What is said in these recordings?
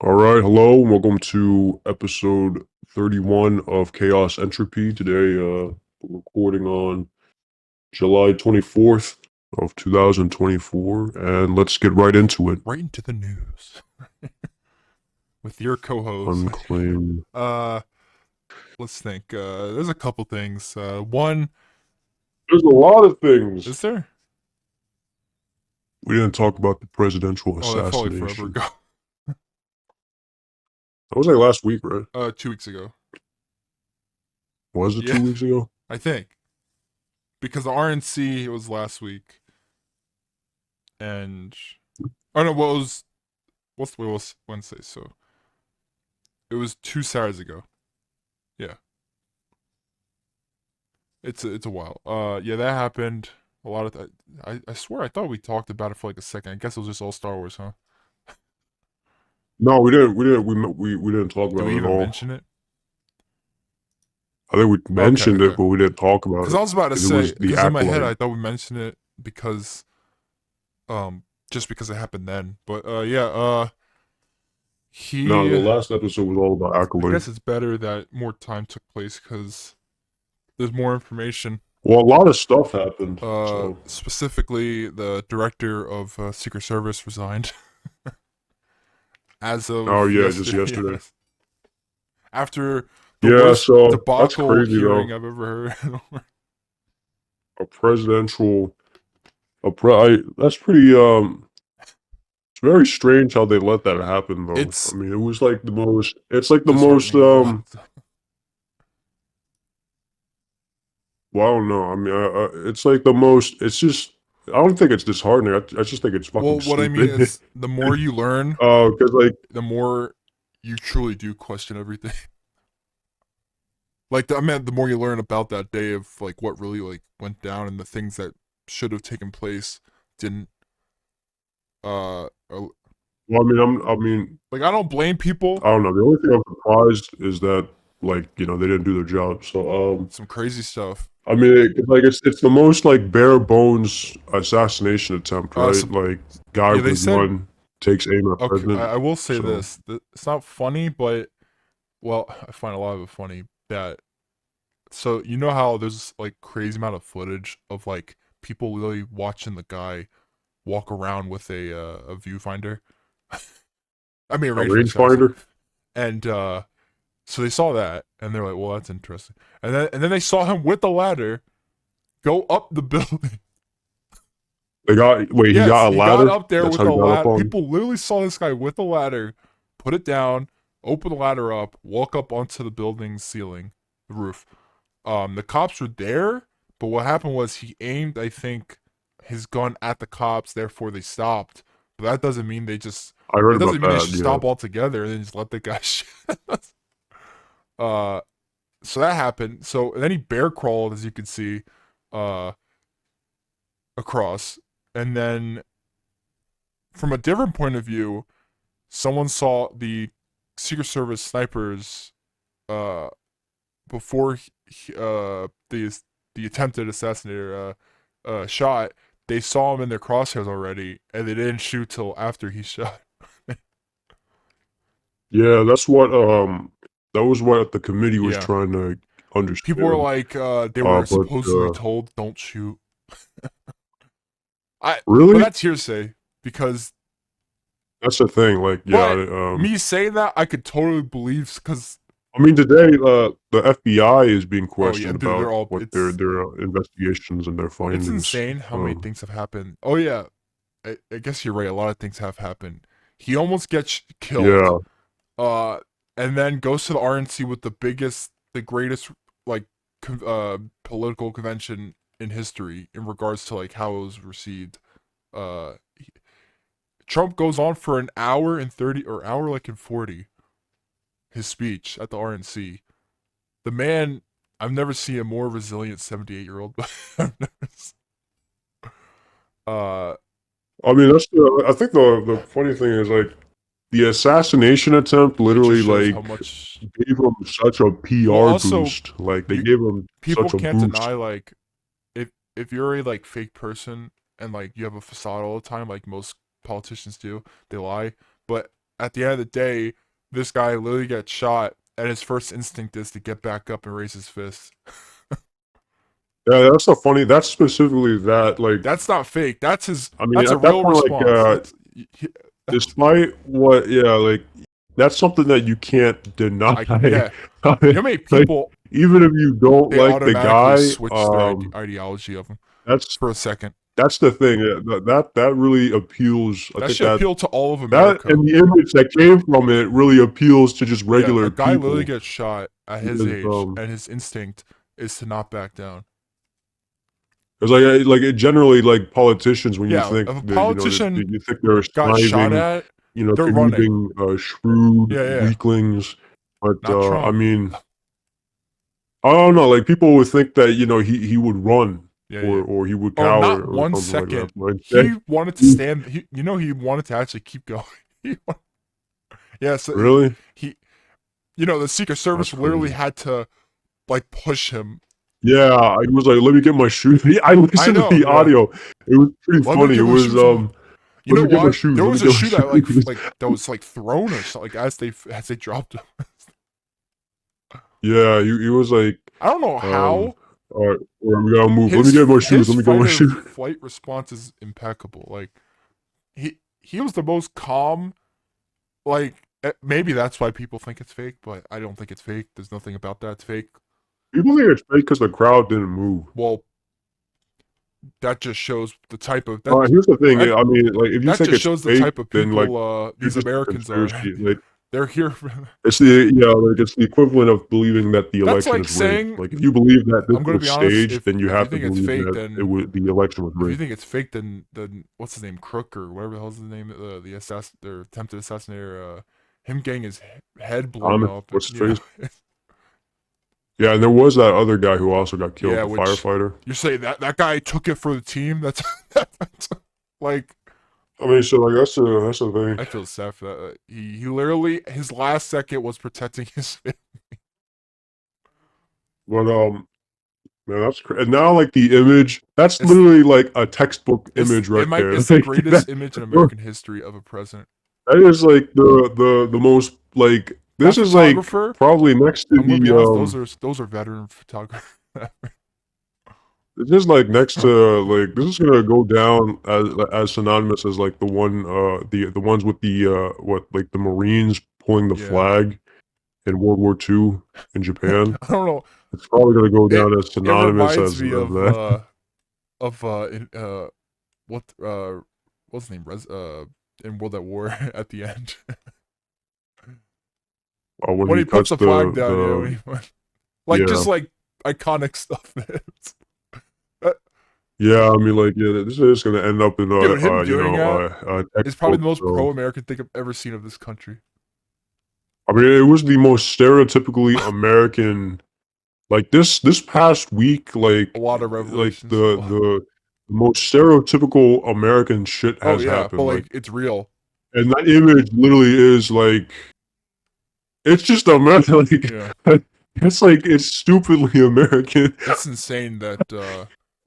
All right, hello, and welcome to episode 31 of Chaos Entropy. Today, we're recording on July 24th of 2024, and let's get right into it. Right into the news with your co-host. Unclaimed. uh, let's think. There's a couple things. One, There's a lot of things. is there? We didn't talk about the presidential Oh, that felt like forever assassination. ago. That was like last week, right? 2 weeks ago. Was it Yeah, 2 weeks ago? I think because the RNC was last week, and oh no, what was what was Wednesday? So it was 2 Saturdays ago. Yeah, it's a while. Yeah, that happened. A lot of I swear I thought we talked about it for like a second. I guess it was just all Star Wars, huh? No, we didn't. We didn't talk Did about we it at even all. mention it? I think we Okay, mentioned it, okay. but we didn't talk about Because it I was about to because it say, was the because in my head acolyte. I thought we mentioned it because, just because it happened then. But yeah, No, the he. last episode was all about I acolyte. guess it's better that more time took place because there's more information. Well, a lot of stuff happened. So, Specifically, the director of Secret Service resigned as oh of yeah, just yesterday. yesterday. Yes, after the Yeah, worst so that's debacle crazy hearing though. I've ever heard. A presidential, that's pretty. It's very strange how they let that happen though. I It's mean, it was like the most. It's like the most. disheartening as well. Well, I don't know. I mean, it's like the most. It's just. I don't think it's disheartening. I just think it's fucking Well, what I mean stupid. is, the more you learn, Because like, the more you truly do question everything. Like, I meant the more you learn about that day of like what really like went down and the things that should have taken place didn't. well, I mean, Like I don't blame people. I don't know. The only thing I'm surprised is that like they didn't do their job. So Some crazy stuff. I mean like it's the most like bare bones assassination attempt, right? So Like guy yeah, they with a said gun takes aim at okay. president. I will say So this: it's not funny, but well, I find a lot of it funny. That so you know how there's like crazy amount of footage of like people literally watching the guy walk around with a viewfinder. I mean, a a rangefinder. Sorry. rangefinder. And so they saw that, and they're like, "Well, that's interesting." And then they saw him with the ladder go up the building. They got wait. He Yes, got a he got ladder. up there That's with how the he got up ladder. on. People literally saw this guy with the ladder, put it down, open the ladder up, walk up onto the building's ceiling, the roof. The cops were there, but what happened was he aimed, I think, his gun at the cops. Therefore, they stopped. But that doesn't mean they just. I heard It about doesn't mean they that. should Yeah. stop altogether and then just let the guy shoot. uh, so that happened. So and then he bear crawled, as you can see, uh, across. And then from a different point of view, someone saw the Secret Service snipers uh, before the attempted assassinator shot. They saw him in their crosshairs already, and they didn't shoot till after he shot. Yeah. That's what that was what the committee was Yeah, trying to people were understand. like, they were But supposedly told, "Don't shoot." But really, that's hearsay because that's the thing. Like, yeah. but me saying that, I could totally believe because I mean, today, the FBI is being oh yeah, questioned they're about all what their investigations and their it's findings. insane how many things have happened. Oh yeah, I guess you're right. A lot of things have happened. He almost gets killed, Yeah, uh, and then goes to the RNC with the greatest like political convention in history in regards to like how it was received. Uh, Trump goes on for an hour and 30 or hour like in 40 his speech at the RNC. The man, I've never seen a more resilient 78-year-old. uh, I mean, I think the funny thing is like the assassination attempt it just literally shows how like much. gave him such a Well, PR also, boost. Like they you gave him people such a can't boost. deny like if you're a like fake person and like you have a facade all the time, like most politicians do, they lie. But at the end of the day, this guy literally gets shot, and his first instinct is to get back up and raise his fist. Yeah, that's so funny. That's specifically that. Like, That's not fake. That's his. I mean, That's a at that real point, like, response. despite what, yeah, like, that's something that you can't deny. Yeah. I You mean, know how many like, people even if you don't they like the automatically guy, switch their ideology of him that's for a second. that's the thing. That really appeals. I That think should appeal to all of that America. and the image that came from it really appeals to just Yeah, a regular guy literally people. gets shot at his Because age, and his instinct is to not back down. Because generally like politicians, when you Yeah, think if a that politician you think they're got shot conniving, at, they're running. conniving, shrewd Yeah, yeah. weaklings, but Not I Trump. mean, I don't know. Like people would think that he would run Yeah, or yeah. he would Oh, cower not or one something like that. second. But instead, He wanted to stand. He wanted to actually keep going. Yeah, so really, the Secret that's Service literally crazy. had to like push him. Yeah, he was like, "Let me get my shoes." I I listened to know. the Yeah. audio. It was pretty Let me funny. It get my was shoes on. You let know me get my what? shoes. There Let me was a get my shoe that shoes. that was like thrown or something, like as they dropped him. Yeah, he was like, I don't know um, how all right, we gotta move. Let me get my shoes. his Let me get fight my or shoes. flight response is impeccable. Like he was the most calm. Like maybe that's why people think it's fake, but I don't think it's fake. There's nothing about that that's fake. People think it's fake because the crowd didn't move. Well, that just shows the type of that Here's the thing. that I mean, like, if you that think just it's shows the fake, type of then like people you're these just a Americans are. conspiracy. Like, They're here. it's the like it's the equivalent of believing that the That's election like is rigged. saying, Like, if you believe that this I'm gonna was be honest. staged, then you If you have to think it's believe fake, that then the election was if you rigged. think it's fake, then what's his name, Crook or whatever the hell's his name, the their attempted assassinator, him getting his head blown Thomas, up, what's his you know. face? Yeah, and there was that other guy who also got killed, Yeah, the which firefighter. you're saying that guy took it for the team. That's like I mean, so like that's the thing. I feel sad for that. He literally his last second was protecting his family. But man, and now like the image, that's It's literally like a textbook image right there. it's the Like greatest image in American history of a president. that is like the most like That this is like photographer, probably next to I'm gonna be the honest, those are veteran photographers. this is like next to like this is gonna go down as synonymous as like the one the ones with the what like the Marines pulling the Yeah. flag in World War II in Japan. I don't know. It's probably gonna go It down as it synonymous reminds as me that. of what what's the name in World at War at the end When when he he puts cuts the flag down. Yeah, like yeah. just like iconic stuff. Uh, Yeah, I mean, like, yeah, this is gonna end up in Dude, him doing that a is probably textbook. the most So, pro-American thing I've ever seen of this country. I mean, it was the most stereotypically American. Like this past week, A lot of like revelations. the most stereotypical American shit Oh has yeah, but happened. Like, like it's real. and that image literally is like, it's just American. Yeah, Like, it's like it's stupidly American. it's insane that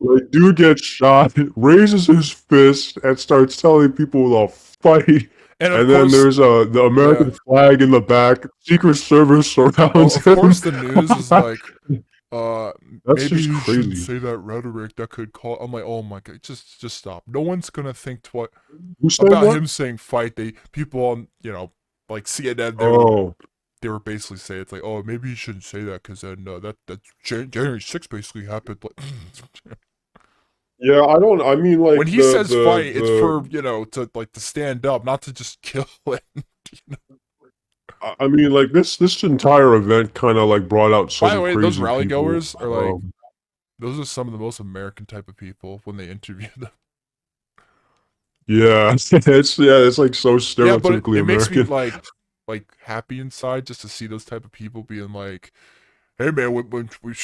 Like, dude gets shot, raises his fist, and starts telling people to fight. and of And then course, there's the yeah. American flag in the back. Secret Service Oh, surrounds of him. course the news is like That's maybe just you shouldn't crazy. say that rhetoric that could call. I'm like, oh my god, just stop. No one's gonna think twice Who said about what? him saying fight. They people on like CNN, Oh, they were basically saying it's like, oh, maybe you shouldn't say that because then that January 6th basically happened. Like, yeah. I don't. I mean, like when he says fight, it's the. for to stand up, not to just kill it. I mean, like this entire event kind of like brought out By the some way, those crazy rally people. goers are like those are some of the most American type of people when they interview them. Yeah, it's like so Yeah, but stereotypically it makes me American. like happy inside just to see those type of people being like, "Hey man, when we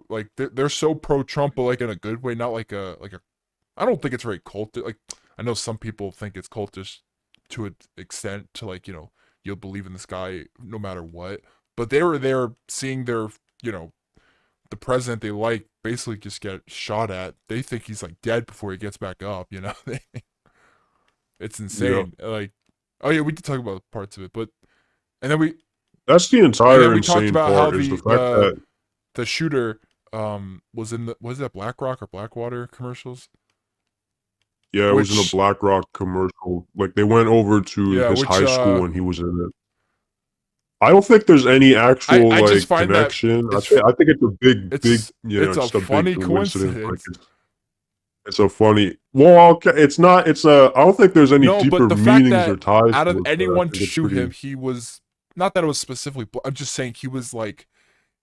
like they're so pro Trump, but like in a good way, not like a. I don't think it's very cultish. Like I know some people think it's cultish to an extent to like you'll believe in this guy no matter what. But they were there seeing their you know the president they like basically just get shot at. They think he's like dead before he gets back up. It's Yeah. insane. Like Oh yeah, we did talk about parts of it, but and then we That's the and then entire we talked insane about how part is the fact that the shooter was in the was that BlackRock or Blackwater commercials? yeah, it was in a Which BlackRock commercial. Like they went over to yeah, his which high school and he was in it. I don't think there's any actual I just like find that connection. it's I think it's a big, it's a just a big funny coincidence. Like coincidence. it's a funny. Well, okay, it's not. It's a. I don't think there's any No, but deeper the fact meanings or that ties out of to it. But I anyone to think it's shoot him, pretty. he was not that it was specifically. I'm just saying he was like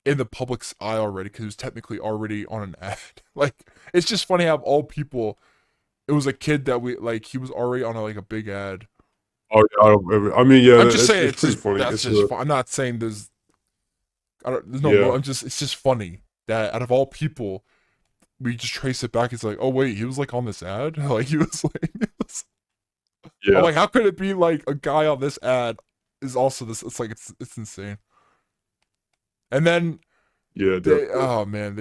in the public's eye already because he was technically already on an ad. Like it's just funny how of all people, it was a kid that we like. He was already on like a big ad. Oh, I mean, yeah, I'm just saying it's it's pretty just funny. that's It's just. a I'm not saying there's no. yeah, I'm just. It's just funny that out of all people, we just trace it back. It's like, oh wait, he was like on this ad. Like he was like. I'm yeah, like, how could it be like a guy on this ad is also this? It's like it's insane. And then yeah, they, definitely. oh man,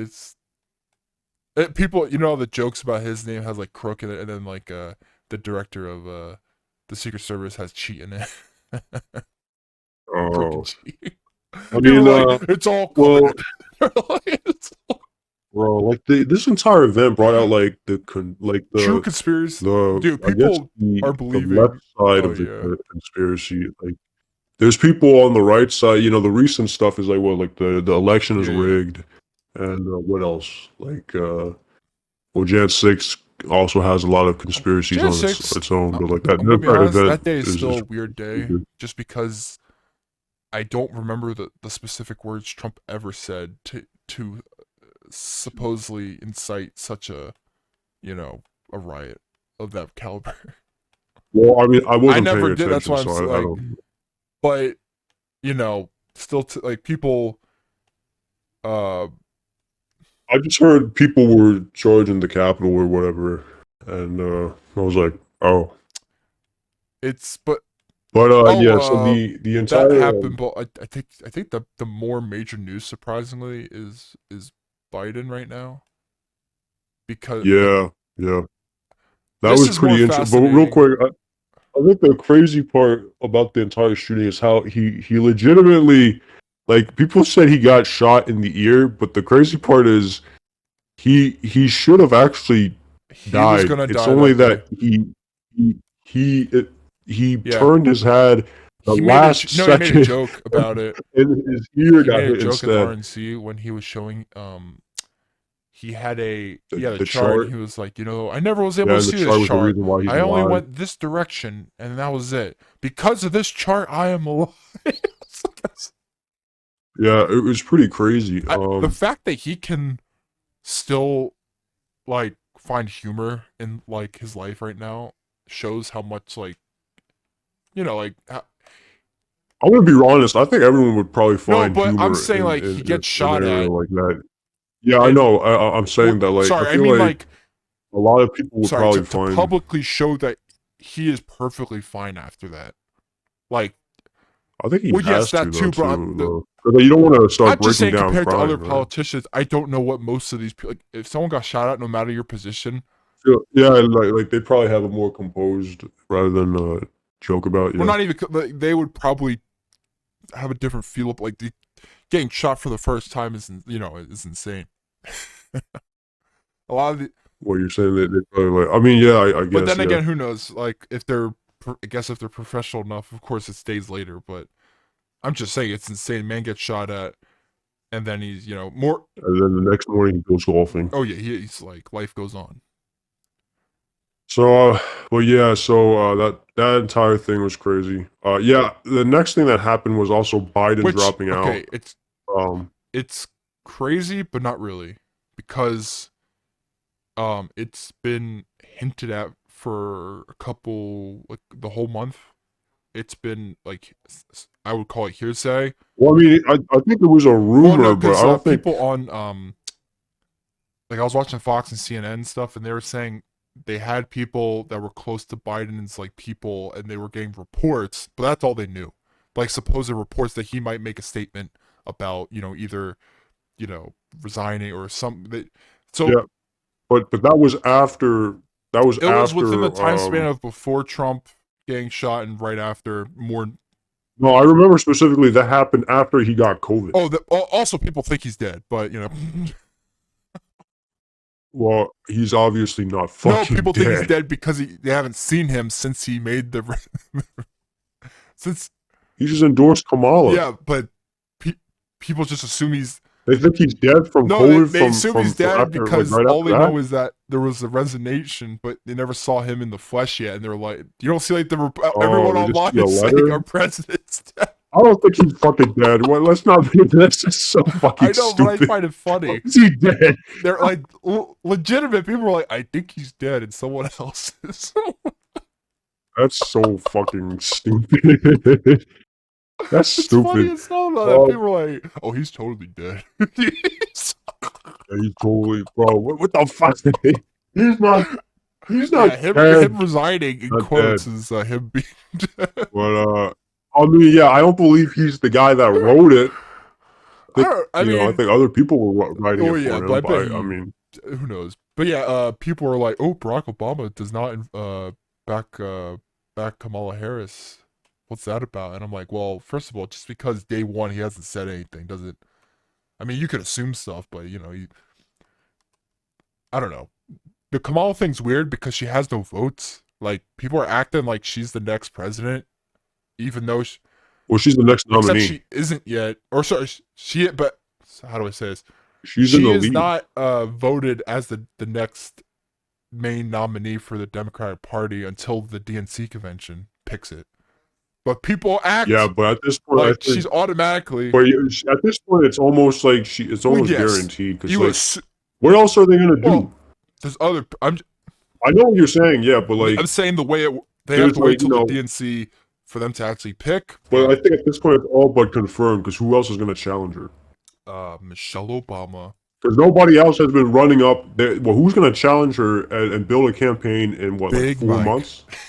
people, you know, the jokes about his name has like crook in it, and then like the director of the Secret Service has cheat in it, crook and Oh, cheat. I People mean, are like, it's all well, covered. bro, like this entire event brought out like like True conspiracy, the dude. I guess People are the left believing. side Oh of the yeah, conspiracy. Like there's people on the right side. The recent stuff is like well, like the election is yeah, yeah. rigged, and what else? Like well, Jan 6 also has a lot of conspiracies Jan on 6. its own, but like that I'm the gonna be entire honest. event That day is still is a weird pretty day, good. just because I don't remember the specific words Trump ever said to supposedly incite such a you know a riot of that caliber. Well, I mean, I I wasn't paying never did. That's attention, why I'm so I like, don't. but you know, still like people. Uh, I just heard people were charging the Capitol or whatever, and I was like, oh. it's but But oh yeah. So the that entire happened. But I think the more major news surprisingly is Biden right now because like yeah, yeah, that this was is more pretty interesting. But real fascinating. quick, I think the crazy part about the entire shooting is how he legitimately, like, people said he got shot in the ear, but the crazy part is he should have actually He was died. gonna It's die only that day. that he he it, he Yeah, turned his head the he made a last no. He made a second, joke about it. and his ear He got made a hit joke at the instead. RNC when he was showing he had a The chart and chart, he was like, I never was able yeah, to and the see this chart was the chart. reason why he's I only alive. went this direction and that was it. Because of this chart, I am alive. Yeah, it was pretty crazy. The fact that he can still like find humor in like his life right now shows how much like like I'm gonna be honest. I think everyone would probably no, find but I'm humor saying like in he gets a shot scenario at like that. Yeah, I and know. I'm saying that. Like, I sorry, I feel mean like like a lot of people would sorry probably to find. publicly show that he is perfectly fine after that. Like, I think he well, yes, has to that though, too, but too. Though, 'cause you don't want to start I'm just breaking saying down compared to other crying, right? politicians, I don't know what most of these people. Like, if someone got shot at, no matter your position, Yeah, like they probably have a more composed rather than joke about. well, Yeah. not even they would probably have a different feel of like getting shot for the first time is insane. A lot of the, What you're saying that they probably like. I mean, yeah, I but guess, then yeah. again, who knows? Like if they're, I guess if they're professional enough, of course it stays later. But I'm just saying it's insane. Man gets shot at, and then he's more. And then the next morning he goes golfing. Oh yeah, he's like life goes on. So, well, yeah. So that entire thing was crazy. Yeah. The next thing that happened was also Biden Which dropping okay, out. it's Um, it's crazy, but not really, because it's been hinted at for a couple like the whole month. It's been like I would call it hearsay. well, I mean, I think it was a Well, no, rumor, but because I don't think. people on like I was watching Fox and CNN and stuff, and they were saying they had people that were close to Biden's like people, and they were getting reports, but that's all they knew, like supposed reports that he might make a statement about either resigning or something. So Yeah, but that was after. That was it was within the after. time span of before Trump getting shot, and right after more. No, I remember specifically that happened after he got COVID. Oh, also people think he's dead, but you know. Well, he's obviously not No, fucking people think he's dead. dead because they haven't seen him since he made the since He just endorsed Kamala. yeah, but pe- people just assume he's They think he's dead from no. COVID They assume he's from dead after, like, because right all after they that. know is that there was a resignation, but they never saw him in the flesh yet, and they're like, you don't see like Oh, everyone they just online see a is saying letter. our president's dead. I don't think he's fucking dead. Well, let's not be. This is so fucking I know, but I stupid. find it How funny. is he dead? They're like legitimate people are like, I think he's dead, and someone else is. That's so fucking stupid. That's It's funny stupid. as hell though that Oh, people are like, oh, he's totally dead. yeah, he's totally, bro. What the fuck? He's not. He's not Yeah, him dead. resigning in Not dead. quotes is him being dead. But I mean, yeah, I don't believe he's the guy that wrote it. I I think don't. I I mean, think other people were writing oh it yeah, for but I him. bet But I he. mean, Who knows? But yeah, people are like, oh, Barack Obama does not back back Kamala Harris. What's that about? And I'm like, well, first of all, just because day one he hasn't said anything doesn't. I mean, you could assume stuff, but you know, I don't know. The Kamala thing's weird because she has no votes. Like people are acting like she's the next president, even though well, she's the next except nominee. she isn't yet. Or sorry, she. But how do I say this? She's in She the is lead. not voted as the next main nominee for the Democratic Party until the DNC convention picks it. But people Yeah, act but at this point, I like she's think. automatically. But at this point, it's almost like it's Well, almost yes, guaranteed because, you like, assume. what else are they gonna Well, do? there's other. I know what you're saying, yeah, but I'm like, saying the way they have there's to wait like, till the DNC for them to actually pick. but I But think at this point it's all but confirmed because who else is gonna challenge her? Michelle Obama, Because nobody else has been running up. Well, who's gonna challenge her and build a campaign in what, like, Big 4 months? Mike.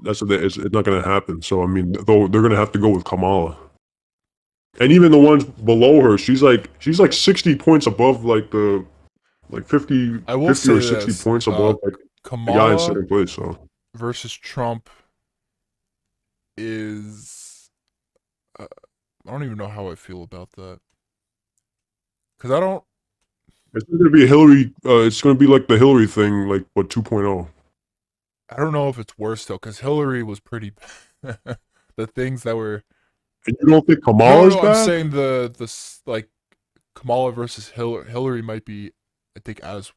That's what it's not gonna happen. So I mean, though they're gonna have to go with Kamala. And even the ones below her, she's like 60 points above, like, the like 50, I will 50 say or 60 this: points above, like, the guy in Kamala second place. So versus Trump is. I don't even know how I feel about that because I don't. it's gonna be Hillary. It's gonna be like the Hillary thing, like, what, 2.0. I don't know if it's worse though, because Hillary was pretty. The things that were And you don't think no, Kamala is no. I'm bad? saying like Kamala versus Hillary might be. I think as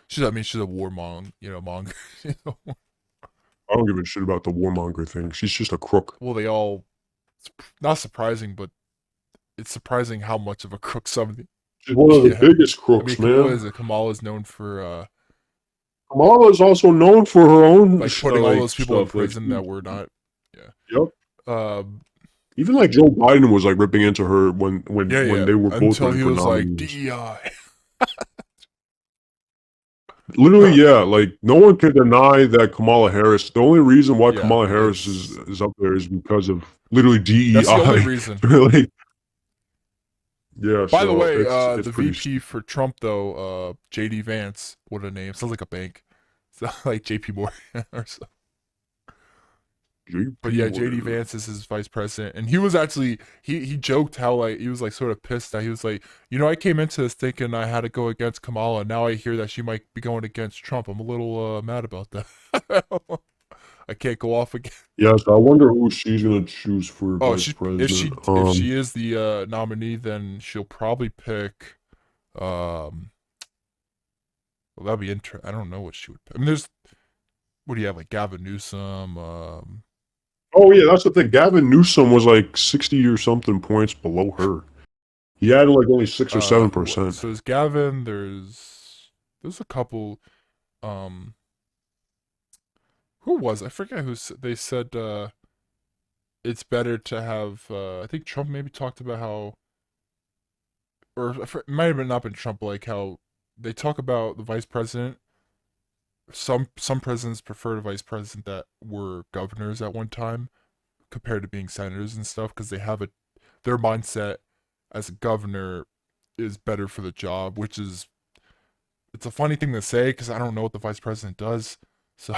she's. I mean, she's a warmonger. You know, monger. You know? I don't give a shit about the warmonger thing. She's just a crook. Well, they all. It's not surprising, but it's surprising how much of a crook some of the. She's one of the Yeah, biggest I mean, crooks, what man. is it? Kamala is known for Kamala is also known for her own like putting all like those people in stuff. Like, prison that were not. Yeah. yep. Um. Even like Joe Biden was like ripping into her when Yeah, when yeah. they were both Until running he for was like nominees. DEI. Literally, yeah. Like, no one can deny that Kamala Harris. The only reason why Yeah, Kamala Harris it's is up there is because of literally that's the only DEI. reason. Like, yeah. By the So way, it's the pretty. VP for Trump though, JD Vance, what a name. Sounds like a bank. So like JP Morgan or so. But JP, yeah, JD whatever. Vance is his vice president. And he was actually he joked how like he was like sort of pissed that he was like, you know, I came into this thinking I had to go against Kamala. Now I hear that she might be going against Trump. I'm a little mad about that. I can't go off again. Yeah. So I wonder who she's gonna choose for Oh, vice she president. if she is the nominee, then she'll probably pick. Well, that'd be interesting. I don't know what she would pick. I mean, there's what do you have like Gavin Newsom? Oh yeah, that's the thing. Gavin Newsom was like 60 or something points below her. He had like only 6 or 7 Who? percent. So there's Gavin. There's a couple. Um, who was I forget who they said it's better to have. I think Trump maybe talked about how, or it might have not been Trump, like how they talk about the vice president. Some presidents prefer a vice president that were governors at one time compared to being senators and stuff because they have their mindset as a governor is better for the job, which is it's a funny thing to say because I don't know what the vice president does, So,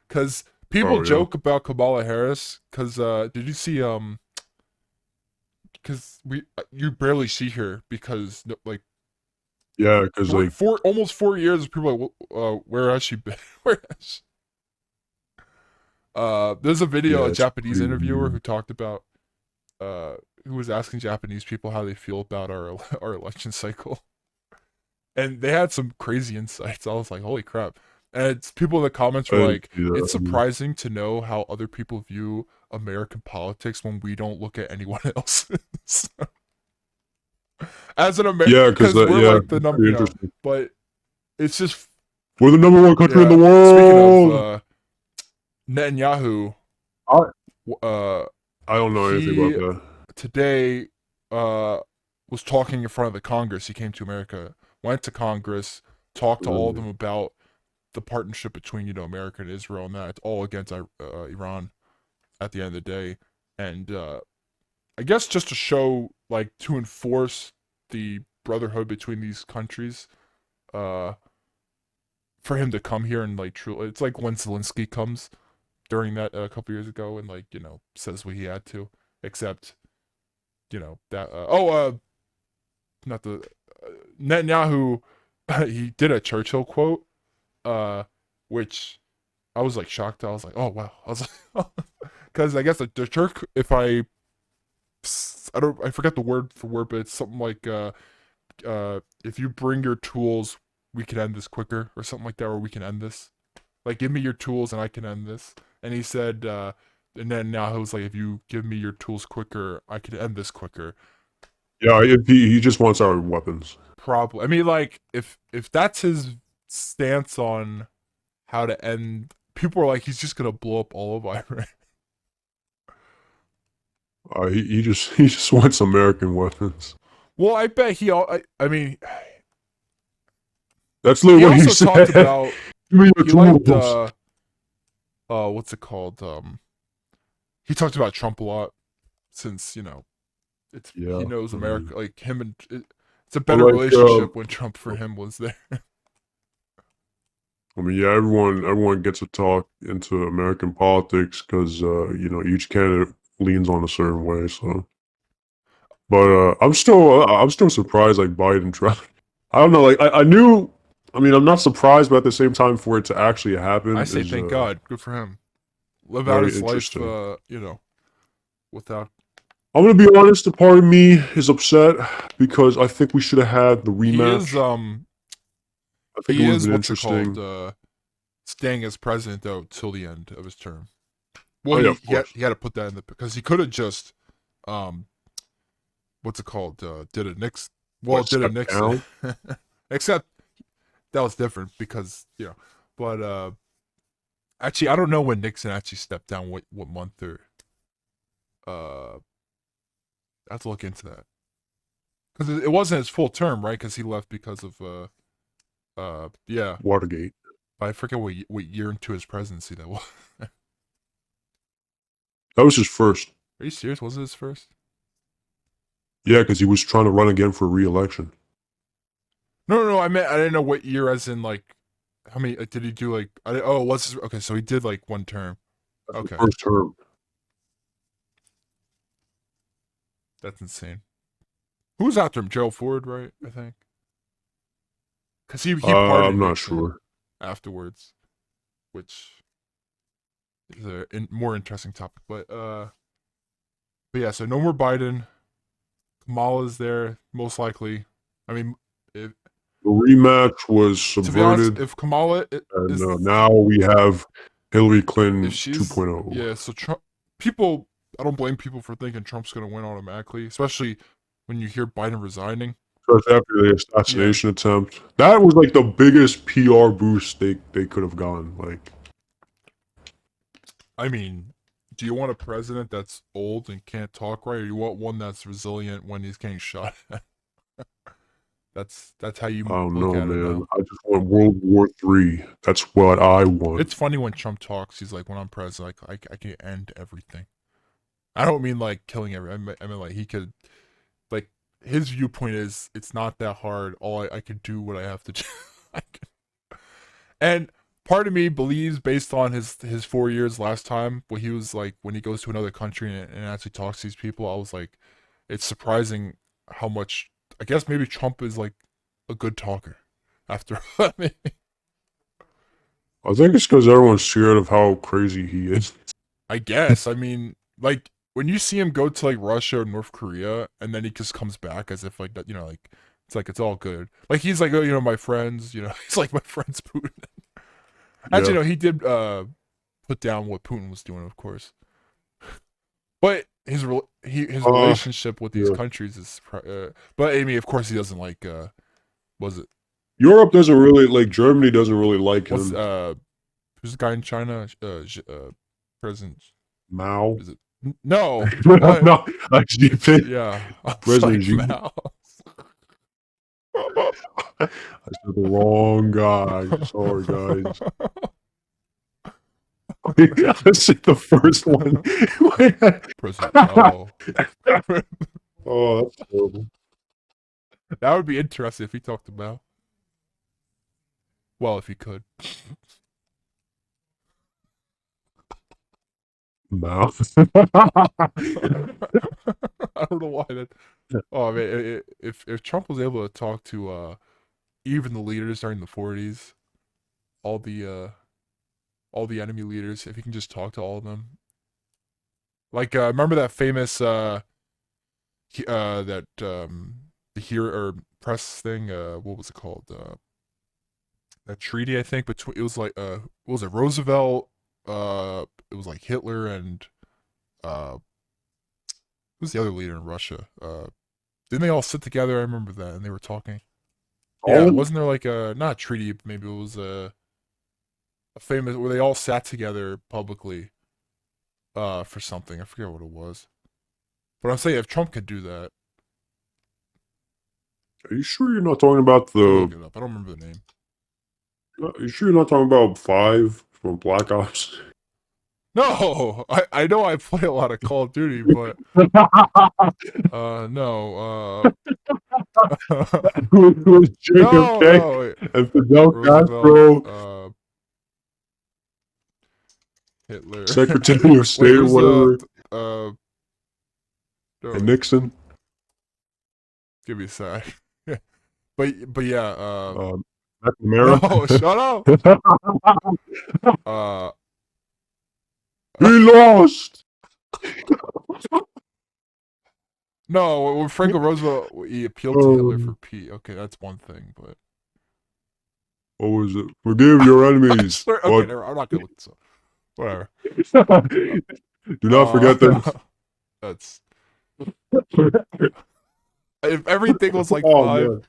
because people Oh yeah. joke about Kamala Harris, because did you see because we you barely see her because like Yeah, because like almost 4 years people are like, where has she been? Where has she? There's a video, yeah, a it's Japanese pretty interviewer who weird. talked about who was asking Japanese people how they feel about our election cycle, and they had some crazy insights. I was like, holy crap! And it's people in the comments I were didn't like, see it's that. surprising to know how other people view American politics when we don't look at anyone else. As an American, Yeah, because because we're yeah, like the it's number, pretty interesting. but it's just We're the number one country in the yeah. Speaking of world. Netanyahu, I uh, I don't know anything about he that. today was talking in front of the Congress. He came to America, went to Congress, talked to all of Really. them about the partnership between America and Israel, and that it's all against Iran at the end of the day. And I guess just to show, like, to enforce the brotherhood between these countries, uh, for him to come here and like truly, it's like when Zelensky comes during that a couple years ago and like says what he had to, except that not the Netanyahu he did a Churchill quote, uh, which I was like shocked. I was like, oh wow. I was like, because I guess the Turk, if I forget the word for word, but it's something like if you bring your tools, we can end this quicker, or something like that, or we can end this. Like, give me your tools and I can end this. And he said, and then now he was like, if you give me your tools quicker, I can end this quicker. Yeah, he just wants our weapons. Probably. I mean, like, if that's his stance on how to end, people are like, he's just gonna blow up all of Iran. He just he just wants American weapons. Well, I bet he. I mean, That's he literally what he also talked said. about Give me your he liked tools. what's it called? He talked about Trump a lot since it's he Yeah, knows I mean, America, like him and it's a but better like, relationship when Trump for him was there. I mean, yeah, everyone gets to talk into American politics because each candidate leans on a certain way. So, but I'm still surprised like Biden tried. I don't know, like I knew. I mean, I'm not surprised, but at the same time, for it to actually I happen say is thank God, good for him. Live out very his life, interesting. without. I'm gonna be honest. A part of me is upset because I think we should have had the He is rematch. I think it would have been what's it called? interesting. Staying as president though till the end of his term. Well, Oh yeah, of course. he had to put that in the because he could have just um what's it called? Did a Nixon. Well, What, did a step Nixon. down? Except that was different because but actually I don't know when Nixon actually stepped down. What month or I have to look into that because it wasn't his full term, right? Because he left because of yeah. Watergate. I forget what year into his presidency that was. That was his first. Are you serious? Was it his first? Yeah, because he was trying to run again for re-election. No, no, no. I meant I didn't know what year, as in like how many did he do? Like oh, what's his, okay? So he did like one term. That's his Okay, first term. that's insane. Who was after him? Gerald Ford, right? I think because he I'm pardoned not Nixon sure. afterwards, which is a more interesting topic. But yeah. So no more Biden. Kamala's there most likely. I mean, if, The rematch was to be honest, subverted, if Kamala and is now we have Hillary if Clinton she's 2.0. yeah, so Trump people I don't blame people for thinking Trump's gonna win automatically, especially when you hear Biden resigning. Especially after the Yeah. assassination attempt. That was like the biggest PR boost they could have gotten. Like, I mean, do you want a president that's old and can't talk right, or you want one that's resilient when he's getting shot at? That's how I you don't look know, at it man. now. I just want World War III. That's what I want. It's funny when Trump talks. He's like, "When I'm president, I can end everything." I don't mean like killing everyone. I mean like he could like his viewpoint is it's not that hard. I could do what I have to do. I can, And part of me believes, based on his 4 years last time, when he was like, when he goes to another country and actually talks to these people, I was like, it's surprising how much. I guess maybe Trump is like a good talker. After I mean, I think it's because everyone's scared of how crazy he is. I guess I mean, like when you see him go to like Russia or North Korea, and then he just comes back as if like that, like it's like it's all good. Like he's like, oh, my friends, he's like my friends Putin. Actually, Yeah. no, he did put down what Putin was doing, of course. But his Uh, relationship with these yeah. countries is. But I mean, of course, he doesn't like. Was it Europe doesn't really like Germany doesn't really like what's him. who's the guy in China? President. Mao. Is it? No. What? No, actually, Yeah, I was President like Xi. Mao. I said the wrong guy. Sorry, guys. I said the first one. President Mao. Oh, that's terrible. That would be interesting if he talked to Mao. Well, if he could. Mao. I don't know why that. Oh man, if Trump was able to talk to even the leaders during the 40s, all the enemy leaders, if he can just talk to all of them. Like remember that famous that the hero or press thing, what was it called? That treaty, I think, between it was like what was it, Roosevelt, it was like Hitler and who's the other leader in Russia? Didn't they all sit together? I remember that, and they were talking. Yeah, Stalin? wasn't there like a not a treaty? Maybe it was a famous where they all sat together publicly for something. I forget what it was. But I'm saying if Trump could do that, Are you sure you're not talking about I'll look the? it up. I don't remember the name. Are you sure you're not talking about 5 from Black Ops? No, I know I play a lot of Call of Duty, but no, Who was no, JFK no, wait. and Fidel Roosevelt, Castro, Hitler. Secretary of Wait, State or who's whatever, uh, no, and wait, Nixon? give me a sec. But yeah, McNamara. no, shut up. Uh, He lost. no, when Franklin Roosevelt he appealed to Hitler for Um, peace. Okay, that's one thing, but what was it? Forgive your I enemies, swear. Okay, but I'm not gonna look this up. Whatever. do not forget them. That's if everything was like Oh 5. man.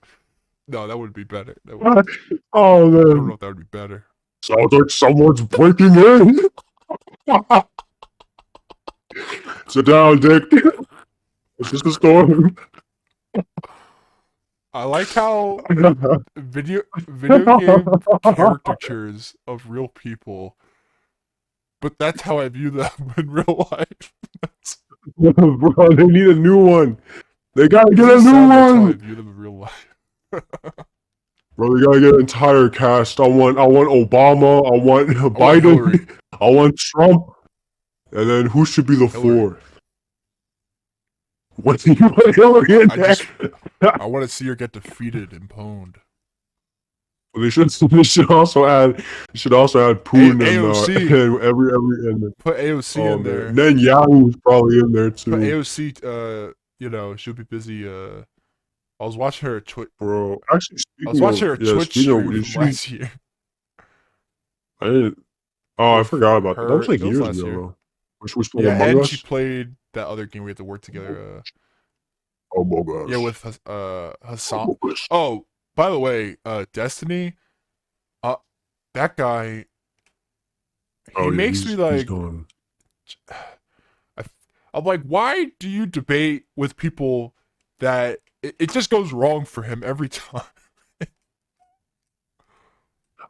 No, that would be better. Oh I don't know man. if that would be better. Sounds like someone's breaking in. Sit down, Dick. It's just a storm. I like how video game caricatures of real people, but that's how I view them in real life. Bro, they need a new one. They gotta get a It's new sad that's how I one. view them in real life. Bro, they gotta get an entire cast. I want Obama. I want I want Hillary. Biden. I want Trump. And then who should be the Hillary. fourth? What do you want Hillary in there? I want to see her get defeated and pwned. They should. They should also add. They should also add Putin AOC. and every and Put AOC oh in man. there. Then Yahoo's probably in there Put too, AOC. She'll be busy. I was watching her Twitch. bro. Actually, I was speaking watching of her Twitch speaking of, stream from last year. I didn't. Oh, I With forgot about that. That her, was like it was years last ago year. though. Which was playing Yeah, Among and she Us. played that other game we had to work together. Among Yeah, Us. with Hassan. Among Us. Oh, by the way, Destiny. Uh, that guy. He Oh yeah, makes me he's like. gone. I'm like, why do you debate with people that it just goes wrong for him every time?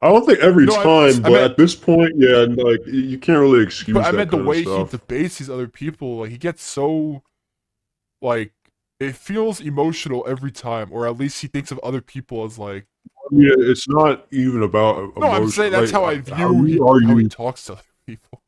I don't think every No, time, I but meant, at this point, yeah, like you can't really but excuse I that meant the kind of way he stuff. debates these other people. Like he gets so like it feels emotional every time, or at least he thinks of other people as like mean, it's not even about No, I'm saying emotion. that's Like, how I how view you how he argue? talks to other people.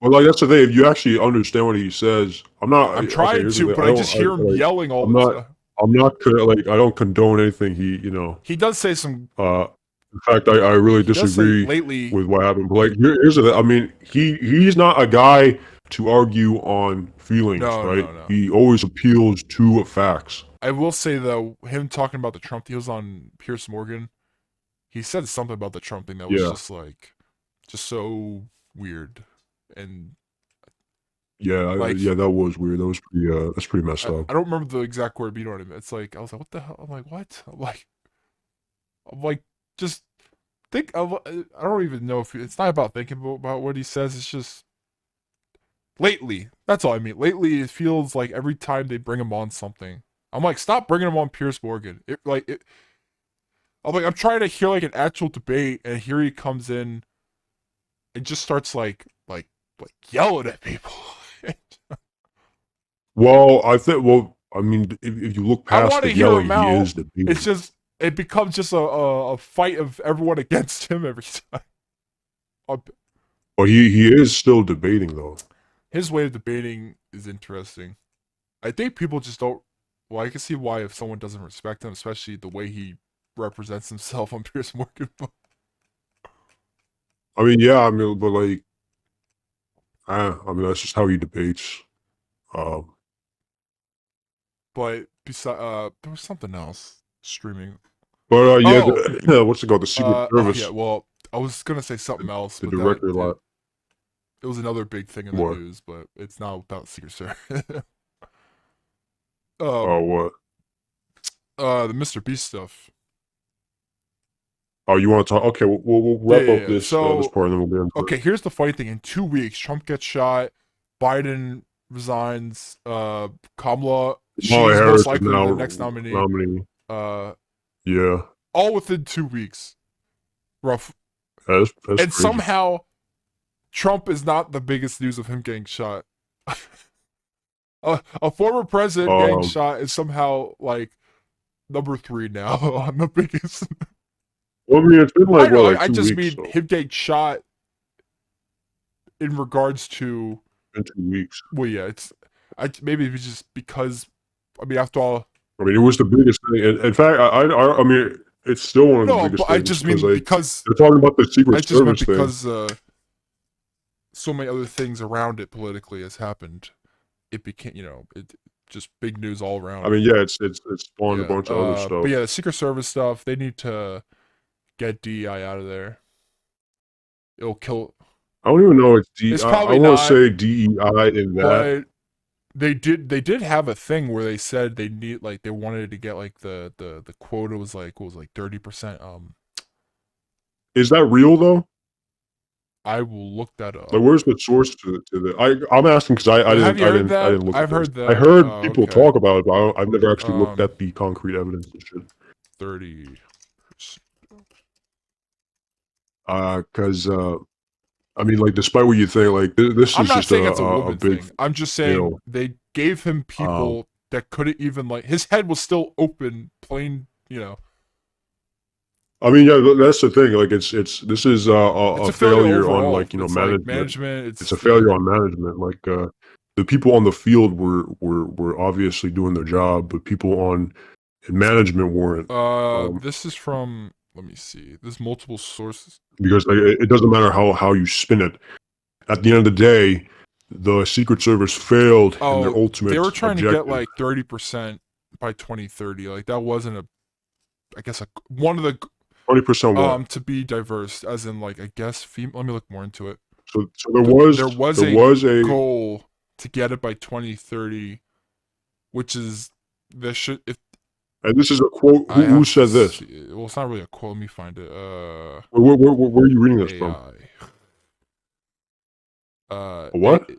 Well, like that's the thing. If you actually understand what he says, I'm not I'm okay. trying Here's the to, thing. but I just hear him Like, yelling all I'm the not. time. I'm not like I don't condone anything He does say some. Uh, in fact, I really He does say disagree lately. with what happened. But like, here's the thing. I mean, he's not a guy to argue on feelings, No, right? no, no. He always appeals to facts. I will say though, him talking about the Trump deals on Pierce Morgan, he said something about the Trump thing that was Yeah, just like, just so weird, and yeah. like That was weird. That was pretty. That's pretty messed up. I don't remember the exact word, but you know what I mean. It's like I was like, what the hell? I'm like, what? I'm like, just think. I don't even know if it's not about thinking about what he says. It's just lately. That's all I mean. Lately, it feels like every time they bring him on something, I'm like, stop bringing him on Pierce Morgan. I'm like, I'm trying to hear like an actual debate, and here he comes in and just starts like yelling at people. Well, I think. Well, I mean, if you look I past want the to hear yelling, him he out. is It's debating. just it becomes just a fight of everyone against him every time. But he is still debating though. His way of debating is interesting. I think people just don't. Well, I can see why if someone doesn't respect him, especially the way he represents himself on Pierce Morgan. I mean, yeah. I mean, but like, I mean, that's just how he debates. Um, But beside, there was something else streaming. but yeah, Oh, what's it called? The Secret oh yeah. Service, Well, I was gonna say something else, the but that director, it was another big thing in the what? news. But it's not about Secret Service. Oh, um, what? the Mr. Beast stuff. Oh, you want to talk? Okay, we'll Yeah, wrap yeah, up yeah. this So part, and then we'll get into okay, it. here's the funny thing. In 2 weeks, Trump gets shot, Biden resigns, Kamala, Kamala she's most Harris is likely the now next nominee. nominee. Uh, Yeah, all within 2 weeks, rough. that's And crazy. somehow Trump is not the biggest news of him getting shot. A former president getting Um, shot is somehow like number three now on the biggest. well, I mean, it's been I like know. what, like I two just weeks, mean so him getting shot in regards to. in 2 weeks. Well, yeah, it's. Maybe it's just because. I mean, after all, I mean, it was the biggest thing. And in fact, I mean, it's still one of the no, but biggest I things just because mean like because they're talking about the I Secret just meant Service thing because so many other things around it politically has happened. It became, it just big news all I around. mean, yeah, it's spawned a Yeah. bunch of other But stuff. yeah, the Secret Service stuff. They need to get DEI out of there. It'll kill. I don't even know it's D. It's I probably want to not, say DEI in that. but they did have a thing where they said they need like they wanted to get like the quota was like what was it, like 30%. Is that real though? I will look that Like, up. where's the source to the? I'm asking because I But have didn't you heard that? look at I've this. heard I that. heard Oh, people okay. talk about it, but I've never actually looked Um, at the concrete evidence and shit. 30. Because I mean, like, despite what you think, like this I'm is not just saying it's a a woman big thing. I'm just saying deal. they gave him Um, people that couldn't even like his head was still open, plain. I mean, yeah, that's the thing. Like, it's this is It's a a failure failure on overall. like It's like management. management. It's a It's failure on management. Like, the people on the field were obviously doing their job, but people on in management weren't. This is from. Let me see. There's multiple sources. Because like, it doesn't matter how you spin it. At the end of the day, the Secret Service failed in their Oh, they were ultimate trying to get objective. like 30% by 2030. Like that wasn't a. I guess one of the 20% what? to be diverse, as in like I guess female. Let me look more into it. So There was there a was a goal to get it by 2030, which is this should if and this is a quote. I Who have to said this? see. Well, it's not really a quote. Let me find it. Where are you reading this from? AI. A what?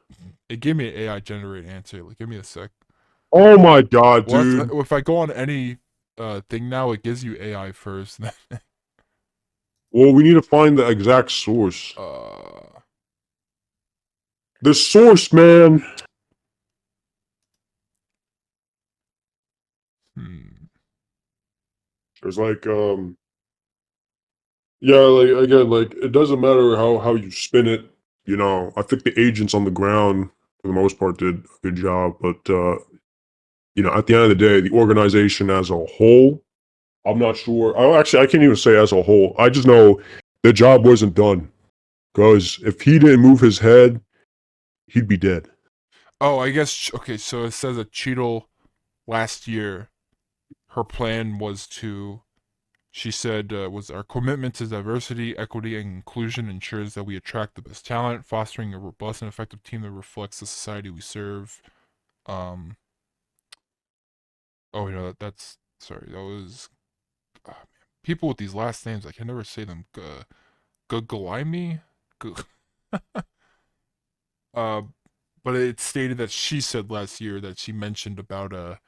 It gave me an AI generated answer. Like, give me a sec. Oh my god, Well, dude! if I go on any thing now, it gives you AI first. Well, we need to find the exact source. uh, The source, man. hmm. There's like Yeah, like again, like it doesn't matter how you spin it. I think the agents on the ground for the most part did a good job, but at the end of the day, the organization as a whole, I'm not sure. I can't even say as a whole. I just know the job wasn't done because if he didn't move his head, he'd be dead. Oh, I guess okay. So it says that Cheadle last year, her plan was to. She said, "Was our commitment to diversity, equity, and inclusion ensures that we attract the best talent, fostering a robust and effective team that reflects the society we serve." Um. Oh, that's sorry. That was man. People with these last names. I can never say them. Gugulaimi. Uh, but it stated that she said last year that she mentioned about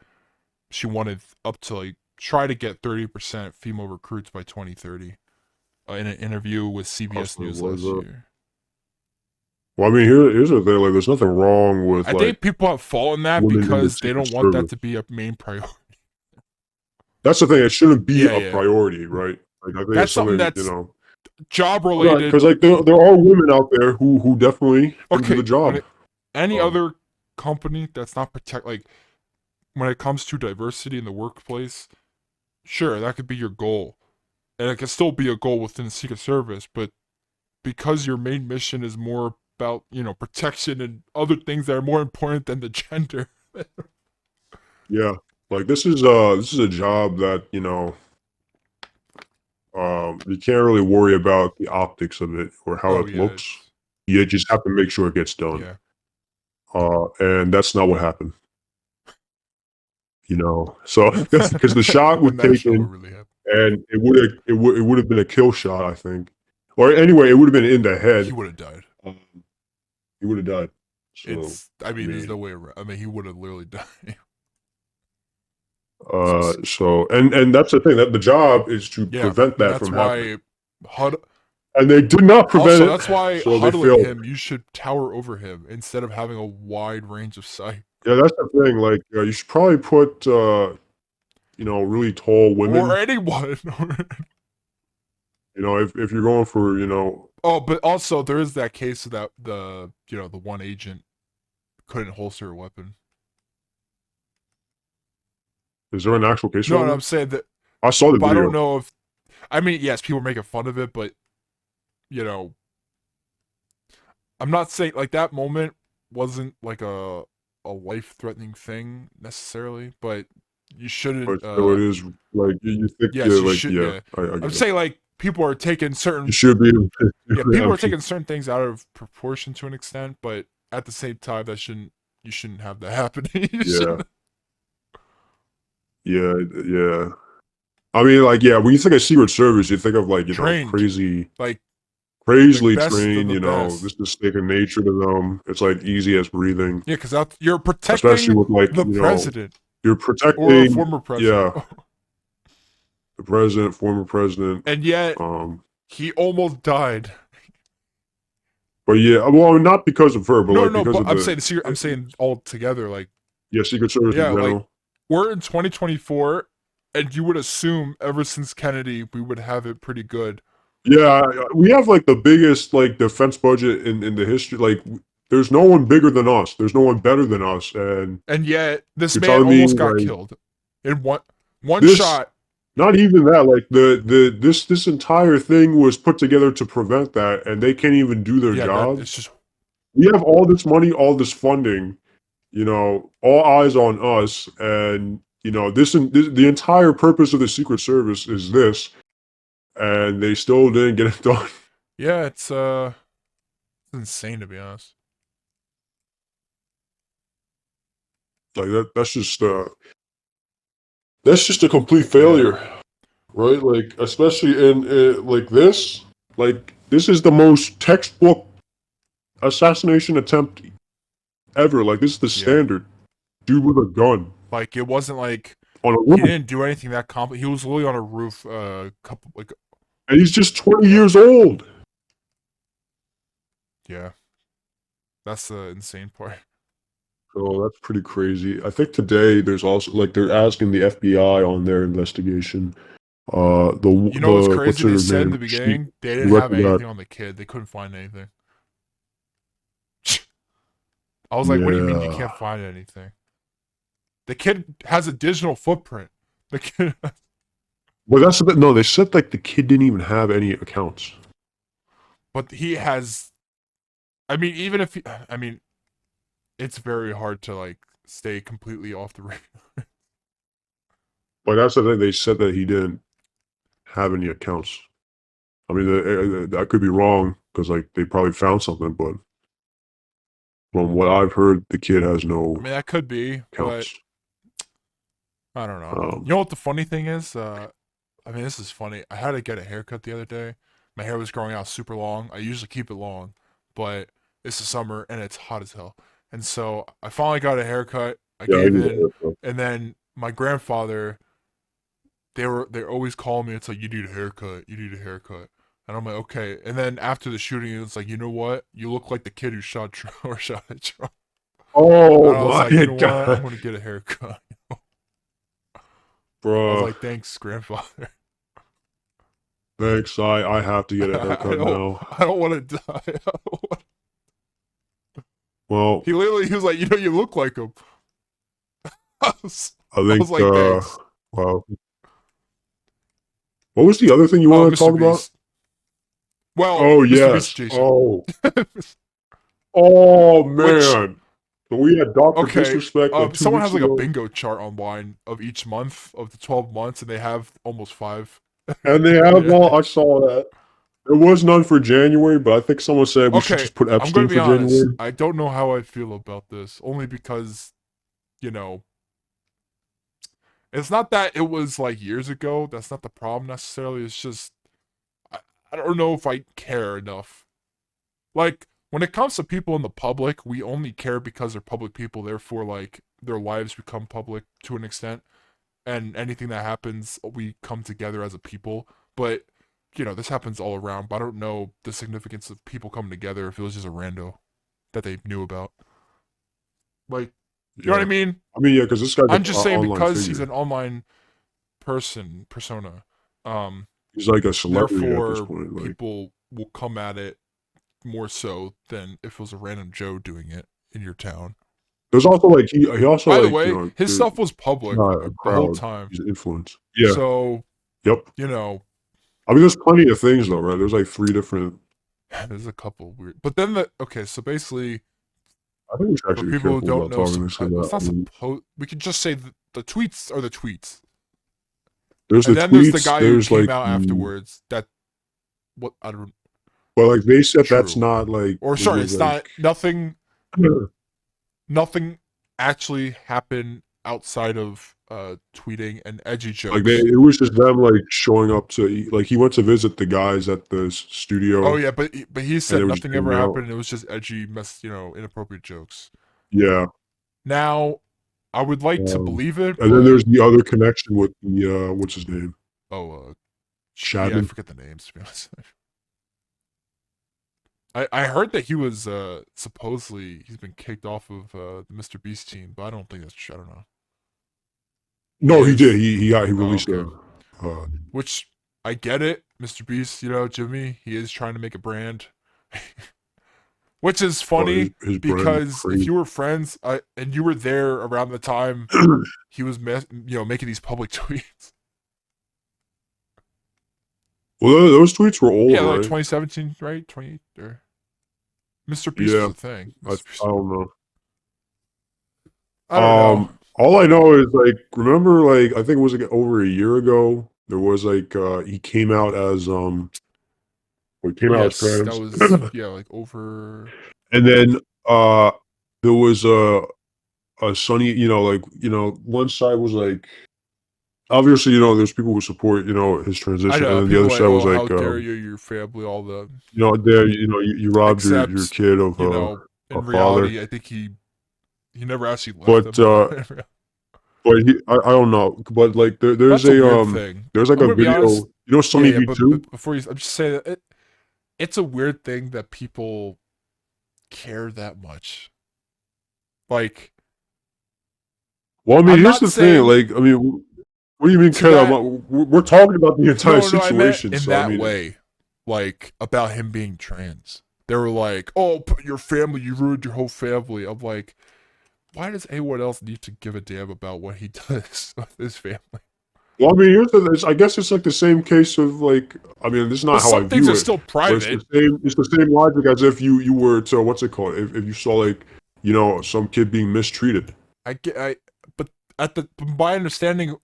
she wanted up to like try to get 30% female recruits by 2030 in an interview with CBS Possibly News was last year. Well, I mean, here's the thing. Like, there's nothing wrong with I like think people have fallen that women in the because they Secret don't want that Service. to be a main priority. That's the thing. It shouldn't be Yeah, a yeah. priority, right? Like, I think it's That's something something that's job because related. like there are women out there who definitely can do the Okay, job. any Um, other company that's not protect like when it comes to diversity in the workplace, sure, that could be your goal. And it can still be a goal within the Secret Service, but because your main mission is more about, protection and other things that are more important than the gender. yeah, like this is a job that you can't really worry about the optics of it or how Oh it yeah, looks. it's You just have to make sure it gets done. yeah. And that's not what happened. So because the shot was And that's not what taken really happened. and it would have been a kill shot, I think. Or anyway, it would have been in the He head. would have died. Um, he would have died. So I I mean, there's mean, no way around. I mean, he would have literally died. and that's the thing, that the job is to Yeah, prevent and that that's from happening, why Hud. and they did not prevent Also, it, that's why so they huddling failed. him, you should tower over him instead of having a wide range of sight. Yeah, that's the thing. Like, you should probably put really tall Or women. anyone. If you're going for Oh, but also there is that case of that the one agent couldn't holster a weapon. is there an actual case No, around no, I'm that? saying that, I saw the but I don't video. know if. I mean, yes, people are making fun of it, but you know, I'm not saying like that moment wasn't like a life threatening thing necessarily, but you shouldn't. But still, it is like you think, yeah, Yes, you like should. yeah, Yeah, I I'm get it. saying like people are taking You certain. should be able to do Yeah, it. I people are mean, taking certain things out of proportion to an extent, but at the same time, that shouldn't. You shouldn't have that happening. You yeah, shouldn't yeah, yeah. I mean, like, yeah, when you think of Secret Service, you think of like, trained crazy, like the crazily best of trained. the best. This is second nature to them. It's like easy as breathing, Yeah, because you're especially protecting with like, the president you're or a protecting, former president, yeah, the president, former president. and yet Um, he almost died. but yeah, well, not because of her, but No, like no, because but of I'm saying the uh, I'm saying all together. Like, yeah, Secret Service in yeah, like general. we're in 2024, and you would assume ever since Kennedy we would have it pretty good. Yeah, we have like the biggest like defense budget in the history. Like, there's no one bigger than us. There's no one better than us. And And yet this you're man telling me almost got like killed in one this? shot. Not even that. Like this entire thing was put together to prevent that, and they can't even do their Yeah, that it's jobs. just We have all this money, all this funding. All eyes on us, and the entire purpose of the Secret Service is this, and they still didn't get it done. yeah, it's insane to be honest. Like that's just a complete Yeah, failure, right? Like, especially in like this, like this is the most textbook assassination attempt ever. Like, this is the yeah. standard. Dude with a gun Like it wasn't like on a he roof, didn't do anything that complex. He was literally on a roof, couple like and he's just 20 yeah, years old. yeah. That's the insane part. So that's pretty crazy. I think today there's also like they're asking the FBI on their investigation. You know what's what's crazy? They her said in name? the beginning they She didn't have directed that. anything on the kid. They couldn't find anything. I was like, what do you mean you Yeah. can't find anything? The kid has a digital footprint. The kid, Well, that's the bit. No, they said like the kid didn't even have any accounts. but he has. I mean, even if he, I mean, it's very hard to like stay completely off the radar. But that's the thing. They said that he didn't have any accounts. I mean, I could be wrong because like they probably found something, but from what I've heard, the kid has I no mean, that could be, but accounts. I don't know. Um, You know what the funny thing is? I mean, this is funny. I had to get a haircut the other day. My hair was growing out super long. I usually keep it long, but it's the summer and it's hot as hell. And so I finally got a haircut. I yeah, I gave need a in, haircut. and then my grandfather, they're always calling me. It's like, you need a haircut. You need a haircut. And I'm like, okay. And then after the shooting, it's like, you know what? You look like the kid who shot or shot at Trump. And Oh I was my like, you know what? I'm god, gonna get a haircut. I was bro! like, thanks, grandfather. Thanks. I have to get a I haircut don't now. I don't want to die. Well, He was like, you know, you look like him. I I think. was like, thanks. Wow. What was the other thing you Oh, wanted to Mr. talk about? Beast. Well, Oh Mr. Beast is yes. Jason. Oh. Oh Which, man. So we had Doctor okay, Disrespect like two someone has weeks like a ago, bingo chart online of each month of the 12 months, and they have almost five. and they have Yeah. all. I saw that. There was none for January, but I think someone said we should Okay, just put I'm gonna Epstein be for honest. January. I don't know how I feel about this, only because, you know, it's not that it was like years ago. That's not the problem necessarily. It's just I, I don't know if I care enough. Like when it comes to people in the public, we only care because they're public people. Therefore, like their lives become public to an extent, and anything that happens, we come together as a people. But you know, this happens all around. But I don't know the significance of people coming together if it was just a rando that they knew about. Like, you know what I Yeah. mean? I mean, yeah, because this guy's an I'm just saying online because he's figure. an online persona. Um, He's like a celebrity at this therefore, point. Like, people will come at it more so than if it was a random Joe doing it in your town. there's also like he also By the like way, his stuff was he's public not a the whole crowd. time. He's an influence. Yeah. So, Yep. you know, I mean, there's plenty of things though, right? There's like three different. there's a couple weird. But then okay, so basically, I think we should for actually be people who careful don't about know, talking this because it's not supposed. We could just say the tweets are the tweets, there's the and then there's the tweets. guy who There's came like out the, afterwards. That what I don't but like they said that's true, not like or it sorry, was it's like not nothing actually happened outside of tweeting and edgy like they jokes. it was just them like showing up to like he went to visit the guys at the Oh studio yeah, but he and they said were just nothing ever hanging out. happened. It was just edgy, inappropriate jokes. Yeah. Now, I would like to Um, believe it, and then there's but the other connection with the what's his name? oh, yeah, I Shadman. forget the names to be honest. I heard that he was supposedly he's been kicked off of the Mr. Beast team, but I don't think that's true. I don't know. He No, he did. is. He Oh, released okay. a uh, Which I get it, Mr. Beast. You know, Jimmy. He is trying to make a brand. Which is funny his brand is because if crazy. you were friends and you were there around the time he was making these public tweets. Well, those tweets were old, Yeah, like right? 2017, right? 20 or Mr. Beast was Yeah, a thing. I Mr. Beast. don't know. I don't know. All I know is like remember like I think it was like over a year ago. There was like he came out as he came out as Yes, that trans, was like over. and then uh there was a sunny like one side was like obviously there's people who support his I transition, and know then the people other like, side was oh, how like dare you, your family, all the. there you robbed your Except, kid of a in father, reality, I think he never actually left but them. I don't know, but like That's a weird thing. there's like I'm a gonna be honest. video, Yeah, Sunny yeah, V but 2. before I'm just saying that it's a weird thing that people care that much. Like, Well, I mean, I'm here's not the thing, saying like, I mean, What do you mean to care that. about? We're talking about the entire No, I meant situation. in So I that mean, way, like about him being trans. They were like, "Oh, your family, you ruined your whole family." I'm like, why does anyone else need to give a damn about what he does with his family? well, I mean, I guess it's like the same case of like, I mean, this is Well, not how I some things view are it, still but it's the private. same. It's the same logic as if you were to what's it called? If you saw like, some kid being mistreated. But at the my understanding,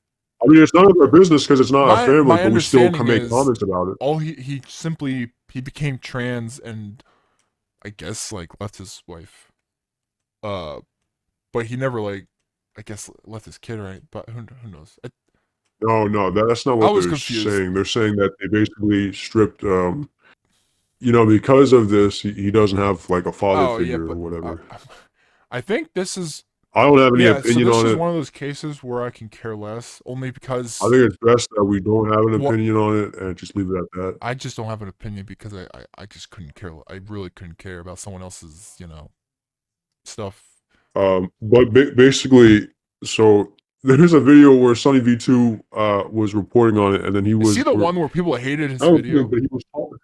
I mean, it's none of their business because it's not a family, my but we still understanding can make is comments about it. he became trans and I guess like left his wife. Uh, but he never like I guess left his kid, right? But who knows? No, that's not I what was they're confused. saying. They're saying that they basically stripped, because of this, he doesn't have like a father Oh yeah, figure or but whatever. I think this is I don't have any yeah. So opinion this on is it. one of those cases where I can care less, only I because think it's best that we don't have an what opinion on it and just leave it at that. I just don't have an opinion because I just couldn't care. I really couldn't care about someone else's stuff. But basically, so there's a video where Sunny V2 was reporting on it, and then he Is he was, the or one where people hated his I don't think, video but he was talking.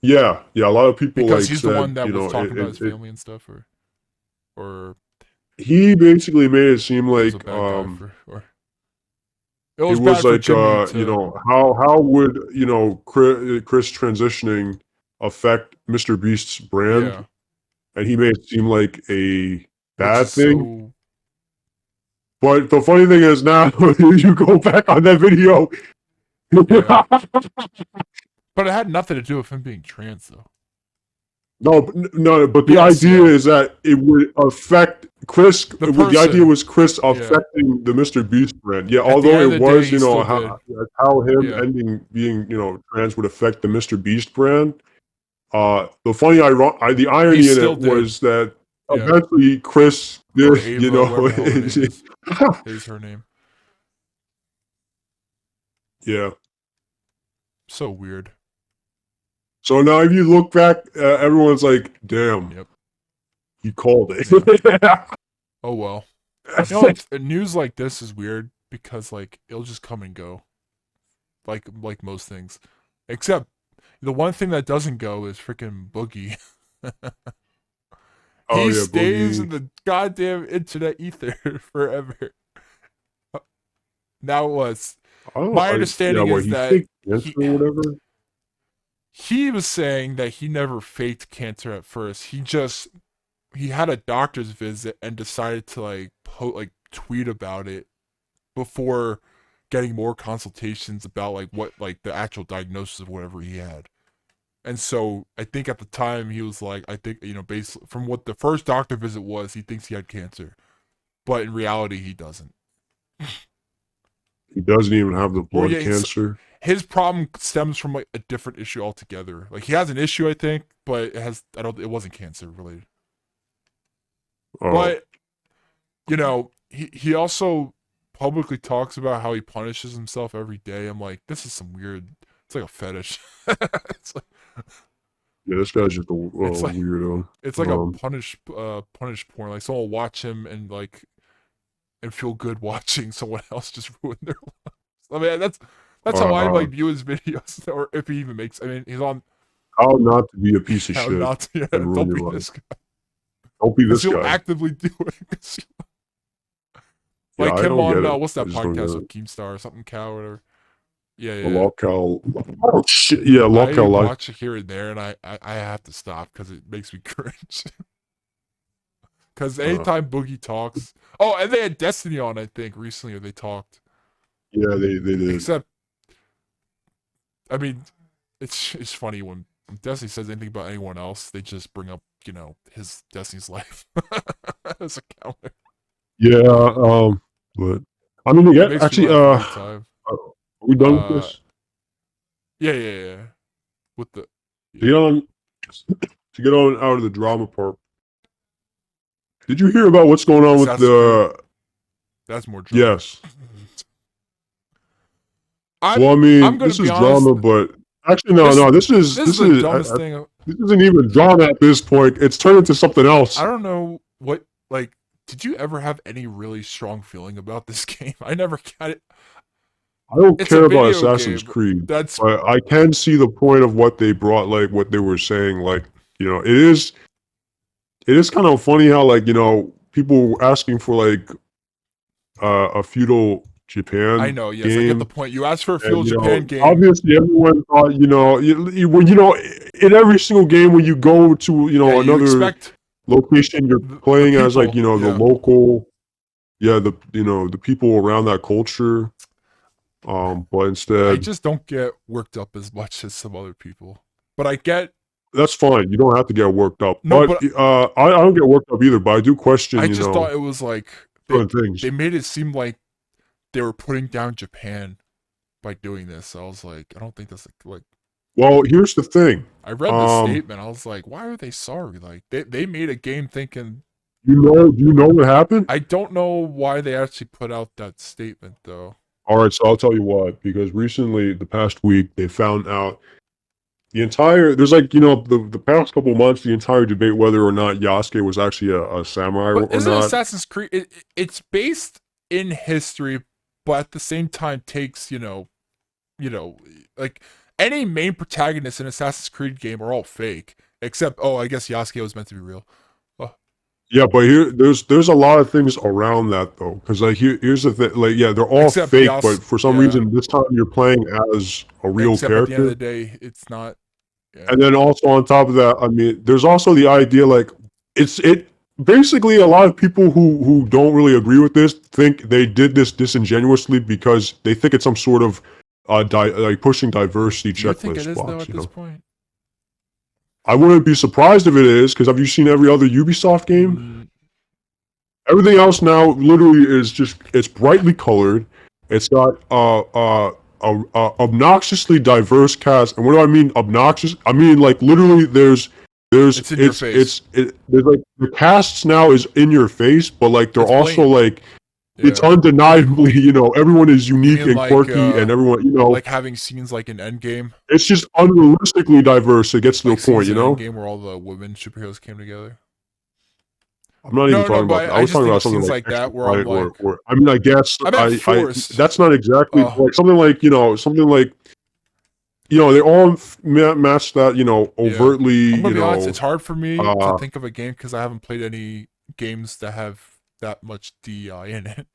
Yeah, yeah. A lot of people because like he's the one said, that was talking about his family and stuff, or he basically made it seem it was a like bad guy for or it it was was bad for like Jimmy to how would Chris transitioning affect Mr. Beast's brand, yeah, and he made it seem like a which bad is thing. so But the funny thing is now you go back on that video. yeah. But it had nothing to do with him being trans though. No, but the Yes, idea yeah. is that it would affect Chris. The The idea person, was Chris yeah. affecting the Mr. Beast brand. Yeah, At the although end of it the day, was, he still did. how him Yeah. ending being, trans would affect the Mr. Beast brand. The He irony in still it did. was that Yeah. eventually Chris Or did, Ava, whatever the hell her name is. His her name. yeah. So weird. So now if you look back, everyone's like, "Damn, Yep. he called it." Yeah. Oh well. News like this is weird because like it'll just come and go. Like most things. Except the one thing that doesn't go is freaking Boogie. Oh He yeah, stays in Boogie. the goddamn internet ether forever. Now was my Yeah, understanding what is he that faked cancer or whatever. he was saying that he never faked cancer at first. He had a doctor's visit and decided to like tweet about it before getting more consultations about like what like the actual diagnosis of whatever he had. And so I think at the time he was like, I think based from what the first doctor visit was, he thinks he had cancer, but in reality he doesn't. He doesn't even have the Or blood yeah, cancer. his problem stems from like a different issue altogether. Like he has an issue, I think, but it wasn't cancer related. Oh, But he also publicly talks about how he punishes himself every day. I'm like, this is some weird. It's like a fetish. it's like yeah, this guy's just a it's like weirdo. it's like a Um, punish porn. Like someone will watch him and feel good watching someone else just ruin their lives. I mean, that's how I uh, like view his videos, or if he even makes. I mean, he's on how not to be a piece of how shit not to, yeah, and ruin don't your be life. this guy Don't be because this he'll guy. actively do it. Yeah, Like I him don't get on it. what's I that just don't get podcast it. with Keemstar or something cow or whatever. Yeah, The yeah. locale. Oh shit! Yeah, I locale life. watch it here and there, and I have to stop because it makes me cringe. Because Uh, anytime Boogie talks, oh, and they had Destiny on, I think recently, or they talked. yeah, they did. Except, I mean, it's funny when Destiny says anything about anyone else, they just bring up his Destiny's life as a counter. Yeah. But I mean, It yeah. makes me Actually, laugh every time. are we done with Uh, this? yeah. With the To yeah, get on, to get on out of the drama part. Did you hear about what's going on with Assassin's Creed. the? That's more drama. Yes. I'm Well, I I'm mean, gonna this be is honest. drama, but actually, no, This no. This is this is this the is dumbest thing. this isn't even drama at this point. It's turned into something I else. don't know what like. Did you ever have any really strong feeling about this game? I never got it. I don't It's a care about video Assassin's game. Creed, That's but I can see the point of what they brought, like what they were saying. Like, it is kind of funny how, like, people were asking for like a feudal I Japan know. Yes, I get the game. point. You asked for a And Feudal Japan game. obviously everyone thought, when in every single game when you go to, Yeah, you another expect location, you're the playing as like, people. the Yeah. local, yeah, the people around that culture. But I instead, just don't get worked up as much as some other people. But I get that's fine. You don't have to get worked up. no, But but I don't get worked up either. But I do question, I just thought it was like they certain things. they made it seem like they were putting down Japan by doing this. I was like, I don't think that's like Well, here's the thing. I read the Um, statement. I was like, why are they sorry? Like they made a game thinking. do you know what happened? I don't know why they actually put out that statement though. All right, so I'll tell you why. Because recently, the past week, they found out there's like, the past couple months, the entire debate whether or not Yasuke was actually a samurai But or isn't not. Assassin's Creed? It's based in history, but at the same time takes like any main protagonist in Assassin's Creed game are all fake, except I guess Yasuke was meant to be real. Oh, Yeah, but there's a lot of things around that though, because like here's the thing, like yeah, they're all except fake, but for some yeah. reason this time you're playing as a real Except at the end of the character. day, it's not. Yeah, And then also on top of that, I mean, there's also the idea like it basically a lot of people who don't really agree with this think they did this disingenuously because they think it's some sort of like pushing diversity do you think it checklist is though box, at this point? I wouldn't be surprised if it is, because have you seen every other Ubisoft game? Mm, Everything else now literally is just it's brightly colored. It's got a obnoxiously diverse cast. And what do I mean obnoxious? I mean like literally there's it's in your face. there's like the casts now is in your face, but like they're It's also blatant. like it's Yeah. undeniably, everyone is You unique mean and quirky and everyone, like having scenes like in Endgame, it's just unrealistically diverse. It gets to the like point, scenes in Endgame where all the women superheroes came together? I'm not even No, talking about but that. I I was just talking think about of something scenes like like extra that where I'm quiet, like, or I mean, I guess I meant forced. that's not exactly like something like something like they all match that Yeah. overtly I'm gonna be honest, it's hard for me to think of a game because I haven't played any games that have that much DEI in it.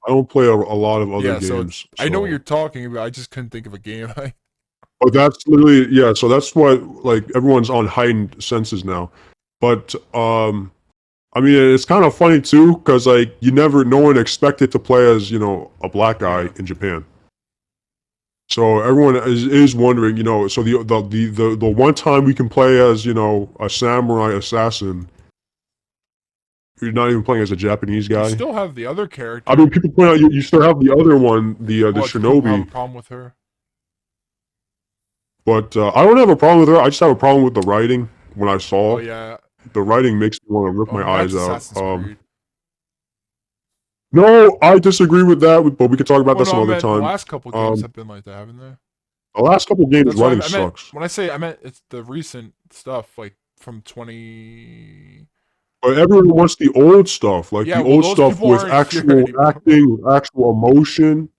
I don't play a lot of other Yeah, so it's games, I know what you're so talking about. I just couldn't think of a game. but that's literally yeah. So that's what like everyone's on heightened senses now, but I mean, it's kind of funny too, because like no one expected to play as a black guy Yeah. in Japan. So everyone is wondering, so the one time we can play as a samurai assassin, you're not even playing as a Japanese You guy. still have the other I character. mean, people point out you still have the other one, the What people have a shinobi, problem with her? but I don't have a problem with her. I just have a problem with the writing. When I Oh saw yeah. the writing, makes me want to rip Oh my no, that's eyes out. Assassin's Creed. No, I disagree with that, but we could talk about Well, that no, some I other meant the time. last couple games Um, have been like that, haven't they? the last couple games, That's why writing I meant sucks. when I say I meant it's the recent stuff like from 20. But everyone wants the old stuff, like Yeah, the well, old those stuff people with aren't here actual anymore. acting, actual emotion.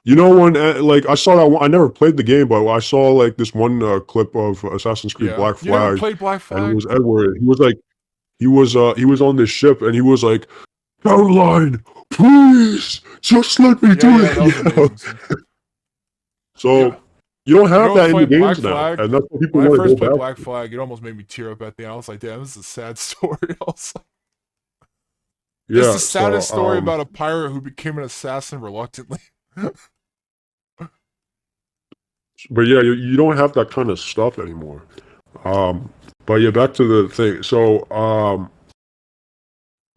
When like I saw that one, I never played the game, but I saw like this one clip of Assassin's Creed Yeah, Black you never Flag, played Black and it Flag? was Edward. He was like, he was on this ship, and he was like, Caroline, please, just let me Yeah, do yeah, that was an it. amazing scene. Yeah, So you don't you have know what's that in funny? the Black games now, Flag. and that's what people When I want to first go played back Black to. Flag, it almost made me tear up at the end. I was like, "Damn, this is a sad story." I was like, "It's Yeah. the So saddest story about a pirate who became an assassin reluctantly." but yeah, you don't have that kind of stuff anymore. Um, but yeah, back to the thing. So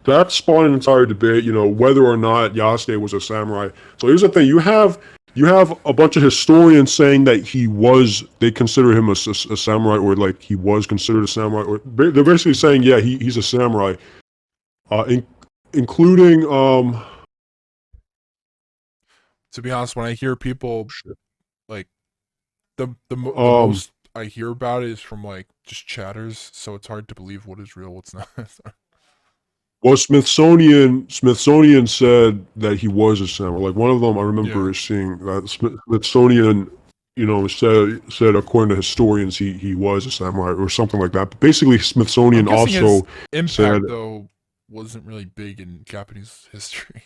that spawned an entire debate, whether or not Yasuke was a samurai. So here's the thing: you have a bunch of historians saying that they consider him a samurai, or like he was considered a samurai, or they're basically saying, yeah, he's a samurai, including To be honest, when I hear people like the um most I hear about it is from like just chatters, so it's hard to believe what is real, what's not. Well, Smithsonian said that he was a samurai. Like one of them, I remember seeing that Smithsonian, said according to historians he was a samurai or something like that. But basically, I'm Smithsonian guessing his also said, impact though wasn't really big in Japanese history.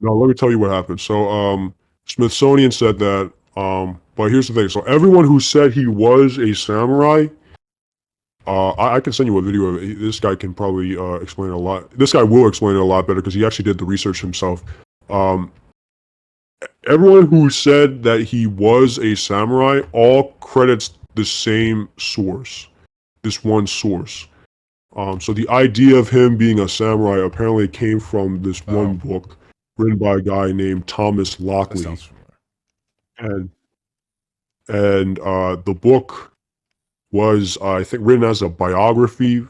"No, let me tell you what happened." So, Smithsonian said that. But here's the thing. So everyone who said he was a samurai. I can send you a video of it. This guy can probably explain it a lot. This guy will explain it a lot better because he actually did the research himself. Um, Everyone who said that he was a samurai all credits the same source, this one source. So the idea of him being a samurai apparently came from this one book written by a guy named Thomas That Lockley, sounds familiar. and the book was I think written as a biography,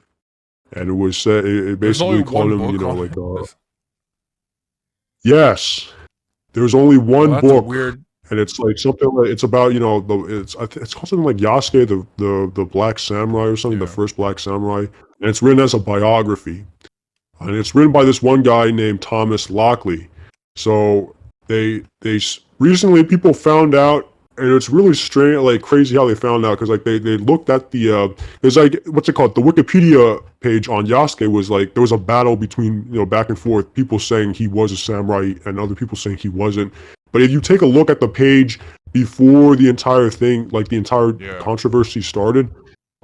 and it was said it There's only basically called one him, book on like this. yes, there's only Well, one that's a book, weird. and it's like something like it's about it's called something like Yasuke the Black Samurai or something, the Yeah. first Black Samurai, and it's written as a biography, and it's written by this one guy named Thomas Lockley. So recently people found out, and it's really strange, like crazy how they found out, because like they looked at the there's like what's it called, the Wikipedia page on Yasuke was like there was a battle between back and forth, people saying he was a samurai and other people saying he wasn't. But if you take a look at the page before the entire thing, like the entire controversy started,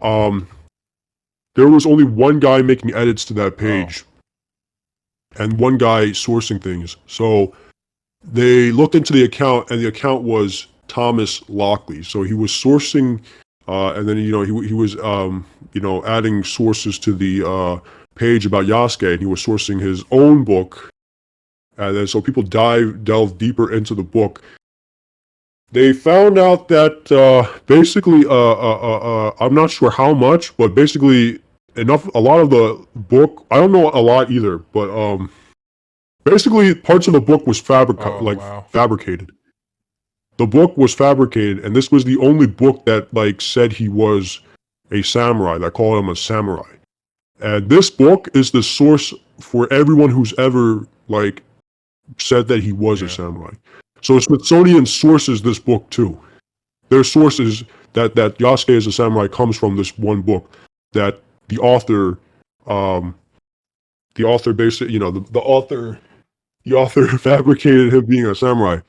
there was only one guy making edits to that page and one guy sourcing things. So they looked into the account, and the account was Thomas Lockley. So he was sourcing, and then he was adding sources to the page about Yasuke, and he was sourcing his own book. And then so people delve deeper into the book. They found out that basically, I'm not sure how much, but basically a lot of the book. I don't know a lot either, but basically, parts of the book was fabricated. The book was fabricated, and this was the only book that said he was a samurai, that called him a samurai. And this book is the source for everyone who's ever said that he was a samurai. So Smithsonian sources this book too. Their sources that Yasuke is a samurai comes from this one book that the author basically, the author fabricated him being a samurai.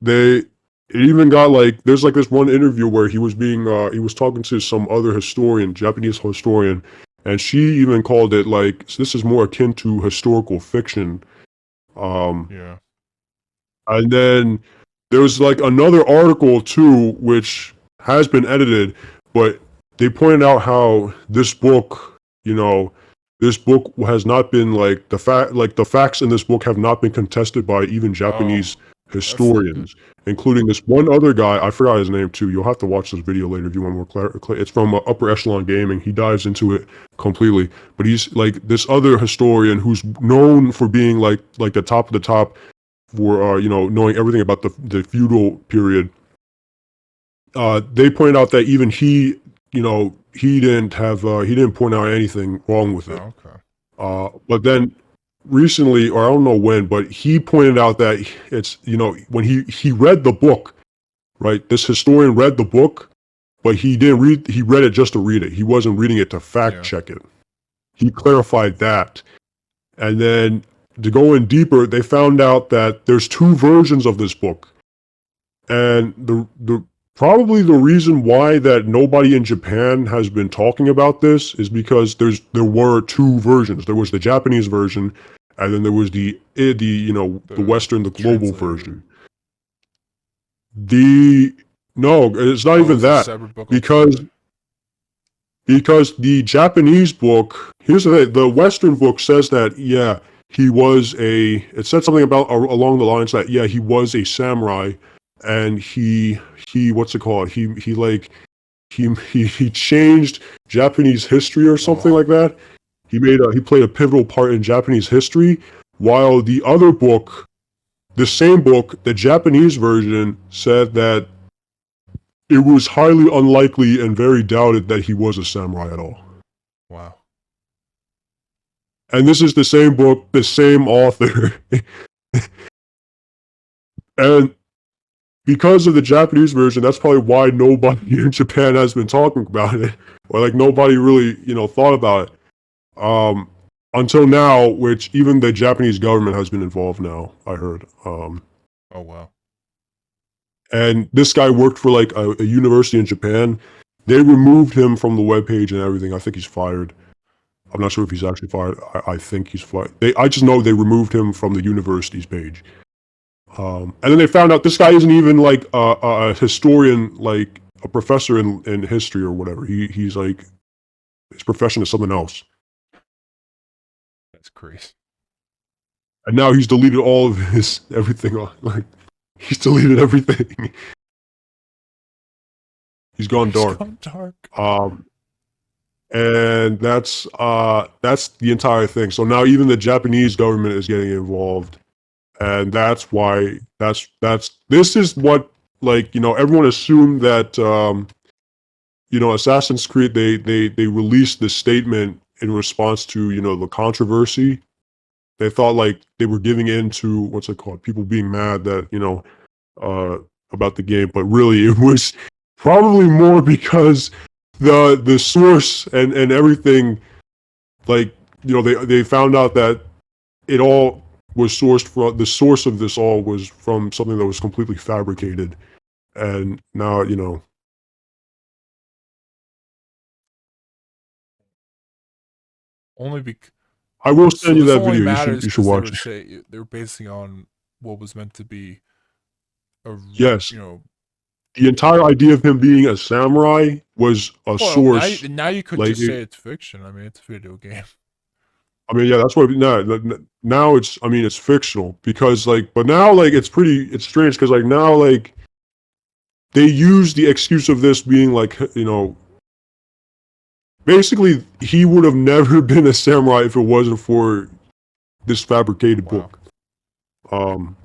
It even got there's this one interview where he was talking to some other historian, Japanese historian, and she even called it this is more akin to historical fiction. And then there was another article too, which has been edited, but they pointed out how this book, this book has not been the facts in this book have not been contested by even Japanese historians, including this one other guy. I forgot his name too. You'll have to watch this video later if you want more clarity. It's from Upper Echelon Gaming. He dives into it completely, but he's this other historian who's known for being like the top of the top for knowing everything about the feudal period. They pointed out that even he didn't point out anything wrong with it. But then recently, or I don't know when, but he pointed out that it's when he read the book, right? This historian read the book, but he didn't read. He read it just to read it. He wasn't reading it to fact check it. He clarified that, and then to go in deeper, they found out that there's two versions of this book, and the probably the reason why that nobody in Japan has been talking about this is because there were two versions. There was the Japanese version, and then there was the Western, the global version. No, it's not even that, because the Japanese book, here's the thing, the Western book says that it said something about along the lines that he was a samurai, and he what's it called, he changed Japanese history or something like that. He played a pivotal part in Japanese history, while the other book, the same book, the Japanese version, said that it was highly unlikely and very doubted that he was a samurai at all. Wow. And this is the same book, the same author. And because of the Japanese version, that's probably why nobody in Japan has been talking about it, or like nobody really, thought about it. Until now, which even the Japanese government has been involved now, I heard. Oh wow. And this guy worked for like a university in Japan. They removed him from the webpage and everything. I think he's fired. I'm not sure if he's actually fired. I think he's fired. I just know they removed him from the university's page. And then they found out this guy isn't even like a historian, like a professor in history or whatever. He's like, his profession is something else. That's crazy. And now he's deleted all of his everything. Like he's deleted everything. He's gone dark. Gone dark. And that's the entire thing. So now even the Japanese government is getting involved, and that's why this is what, like, everyone assumed that Assassin's Creed, they released this statement in response to the controversy. They thought like they were giving in to what's it called, people being mad that about the game, but really it was probably more because the source and everything, like, they found out that it all was sourced from, the source of this all was from something that was completely fabricated, and now Only because I will send you this that only video. matters You should because they watch were it. they were basing on what was meant to be a Yes, you know. the entire idea of him being a samurai was a Well, source. now you could Like, just say it's fiction. I mean, it's a video game. I mean, yeah, that's what. Now it's. I mean, it's fictional because, like, but now, like, it's strange because, like, now, like, they use the excuse of this being like, basically, he would have never been a samurai if it wasn't for this fabricated Wow. book.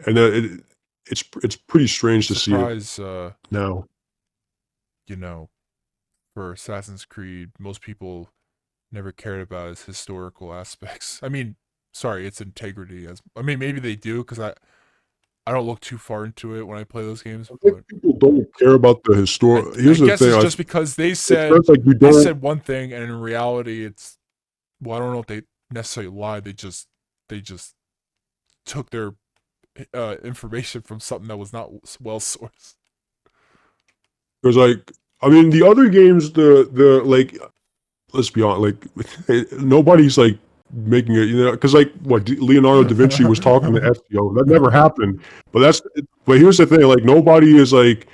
And it's pretty strange to see it Surprise, now. for Assassin's Creed, most people never cared about its historical aspects. I mean, sorry, its integrity. I mean, maybe they do because I don't look too far into it when I play those games, I think but people don't care about the historical. I Here's the guess thing. it's just because It sounds like you they don't. said one thing, and in reality, it's, well, I don't know if they necessarily lied. They just took their information from something that was not well sourced. Because, like, I mean, the other games, the like, let's be honest, like, nobody's like making it, because, like, what Leonardo da Vinci was talking to Ezio, that never happened. But here's the thing, like, nobody is like,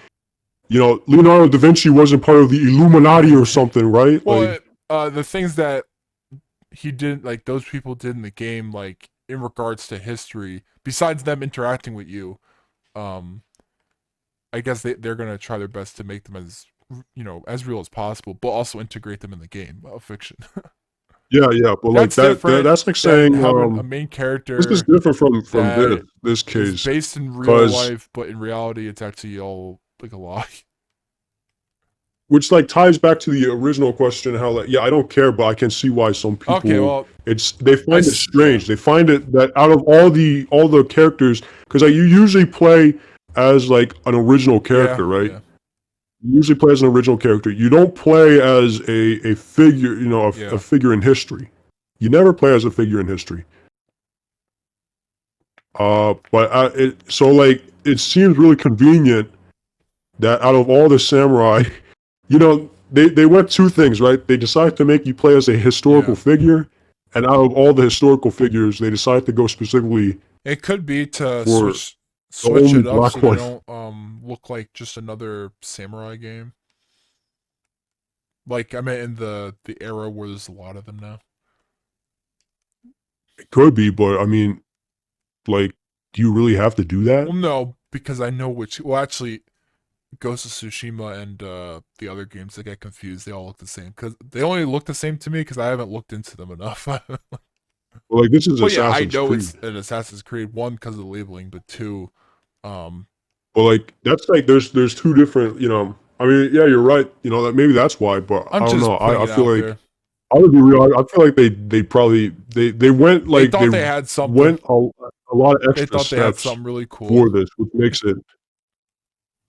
Leonardo da Vinci wasn't part of the Illuminati or something, right? Well, Like, the things that he didn't, like, those people did in the game, like in regards to history, besides them interacting with you, um, I guess they're gonna try their best to make them as as real as possible, but also integrate them in the game of fiction. yeah, but like That's different that's like than saying, having a main this is character different from that this is case, based in real because life, but in reality, it's actually all like a lie. which like ties back to the original question, how, like, yeah, I don't care, but I can see why some Okay, people, well, they find it yeah, strange. They find it that out of all the characters, because like, you usually play as like an original character, right? yeah, You usually play as an original character. You don't play as a figure, a yeah. figure in history. You never play as a figure in history. But so like it seems really convenient that out of all the samurai, they went two things, right? They decided to make you play as a historical Yeah. figure, and out of all the historical figures, they decided to go specifically It could be to for the switch only it up so black they one. don't look like just another samurai game. Like, I mean, in the era where there's a lot of them now. It could be, but I mean, like, do you really have to do that? Well, no, because I know which. Well, actually, Ghost of Tsushima and the other games that get confused, they all look the same because they only look the same to me because I haven't looked into them enough. Well, like, this is Well, yeah, I Assassin's know Creed. it's an Assassin's Creed, one because of the labeling, but two, um, Well, like, that's like there's two different. I mean, yeah, you're right. That maybe that's why, but I'm I don't know. just putting I it feel out like there. I would be real. I feel like they probably they went They like thought they they had something. went a lot of They extra thought they had steps something really cool. for this, which makes it.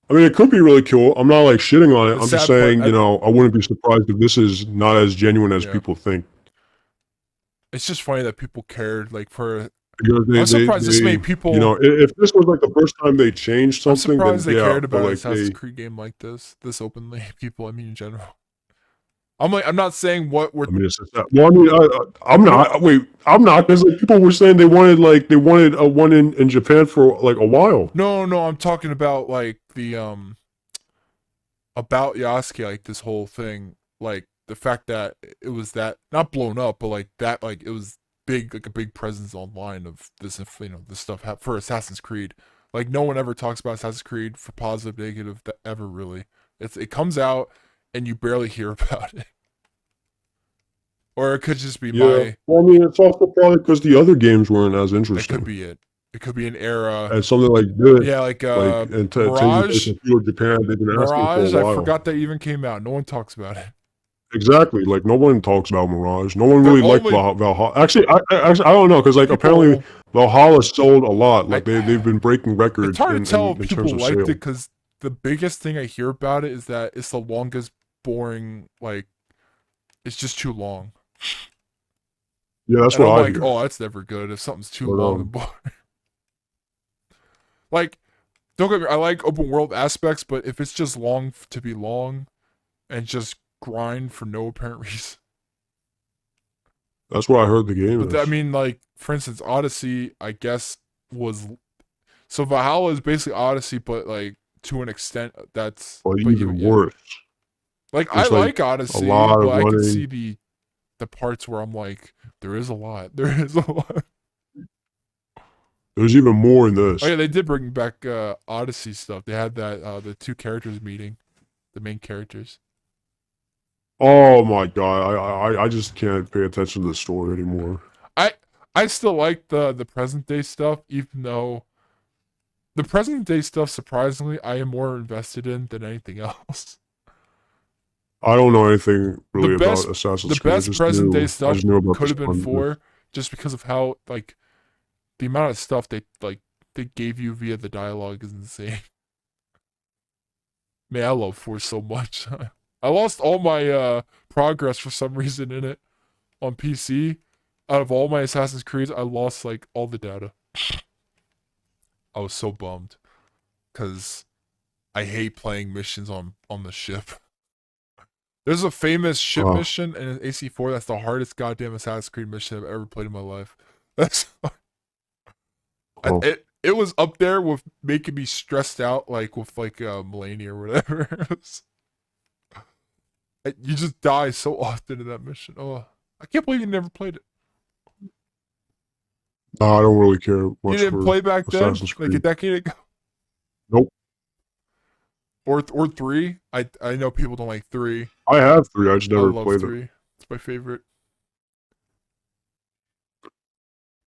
I mean, it could be really cool. I'm not like shitting on it. The I'm just sad part, saying, I wouldn't be surprised if this is not as genuine as yeah, people think. it's just funny that people cared. Like for, Because I'm surprised this many people. if this was like the first time they changed I'm something, then surprised they yeah. cared But about an like Assassin's Creed game like this openly. People, I mean, in general. I'm not saying what we're. I mean, it's just that. Well, I mean, I'm No, not. Wait, I'm not because like people were saying they wanted a one in Japan for like a while. no, I'm talking about like the about Yasuke, like this whole thing, like the fact that it was that not blown up, but like that, like it was big, like a big presence online of this, this stuff for Assassin's Creed. Like no one ever talks about Assassin's Creed for positive, negative, ever really. It comes out and you barely hear about it, or it could just be Yeah. my. Well, I mean, it's also probably because the other games weren't as That could interesting. be it. It could be an era. And something like this, Yeah, like and taking place Mirage. in Feudal Japan, they've been asking for a Mirage. I while. forgot that even came out. No one talks about it. Exactly. Like no one talks about Mirage. No one They're really liked only Valhalla. Actually, I don't know because like apparently people. Valhalla sold a lot. I Like they've been breaking It's records hard to tell if in terms people of liked it sales. because the biggest thing I hear about it is that it's the longest, boring. Like it's just too long, Yeah, that's and what I'm I like, hear. oh, that's never good if something's too But long and boring. Like, don't get me. I like open world aspects, but if it's just long to be long and just grind for no apparent reason. that's what I heard the game But I is. mean, like for instance, Odyssey, I guess was so Valhalla is basically Odyssey, but like to an extent that's But but you even yeah. worse, Like I there's like like a Odyssey, lot but of I can see running. the parts where I'm like, there is a lot. There is a lot. There's even more in Oh this. yeah, they did bring back Odyssey stuff. They had that the two characters meeting, the main characters. Oh my god, I just can't pay attention to the story anymore. I I still like the present day stuff, even though the present day stuff surprisingly I am more invested in than anything else. I don't know anything The really about best Assassin's the Creed. best present day I stuff just knew about could this have been one. 4 just because of how like the amount of stuff they gave you via the dialogue is insane. Man, I love 4 so much. I lost all my progress for some reason in it on PC. Out of all my Assassin's Creeds, I lost like all the data. I was so bummed because I hate playing missions on the ship. There's a famous ship Oh, mission in AC4 that's the hardest goddamn Assassin's Creed mission I've ever played in my life. That's oh. it was up there with making me stressed out, like with like Melania or whatever. You just die so often in that mission. Oh, I can't believe you never played it. No, I don't really care You much didn't for play back then, Assassin's like a Creed. decade ago, Nope. or 3. I know people don't like 3. I have 3. I just I never love played it. 3. It's my favorite.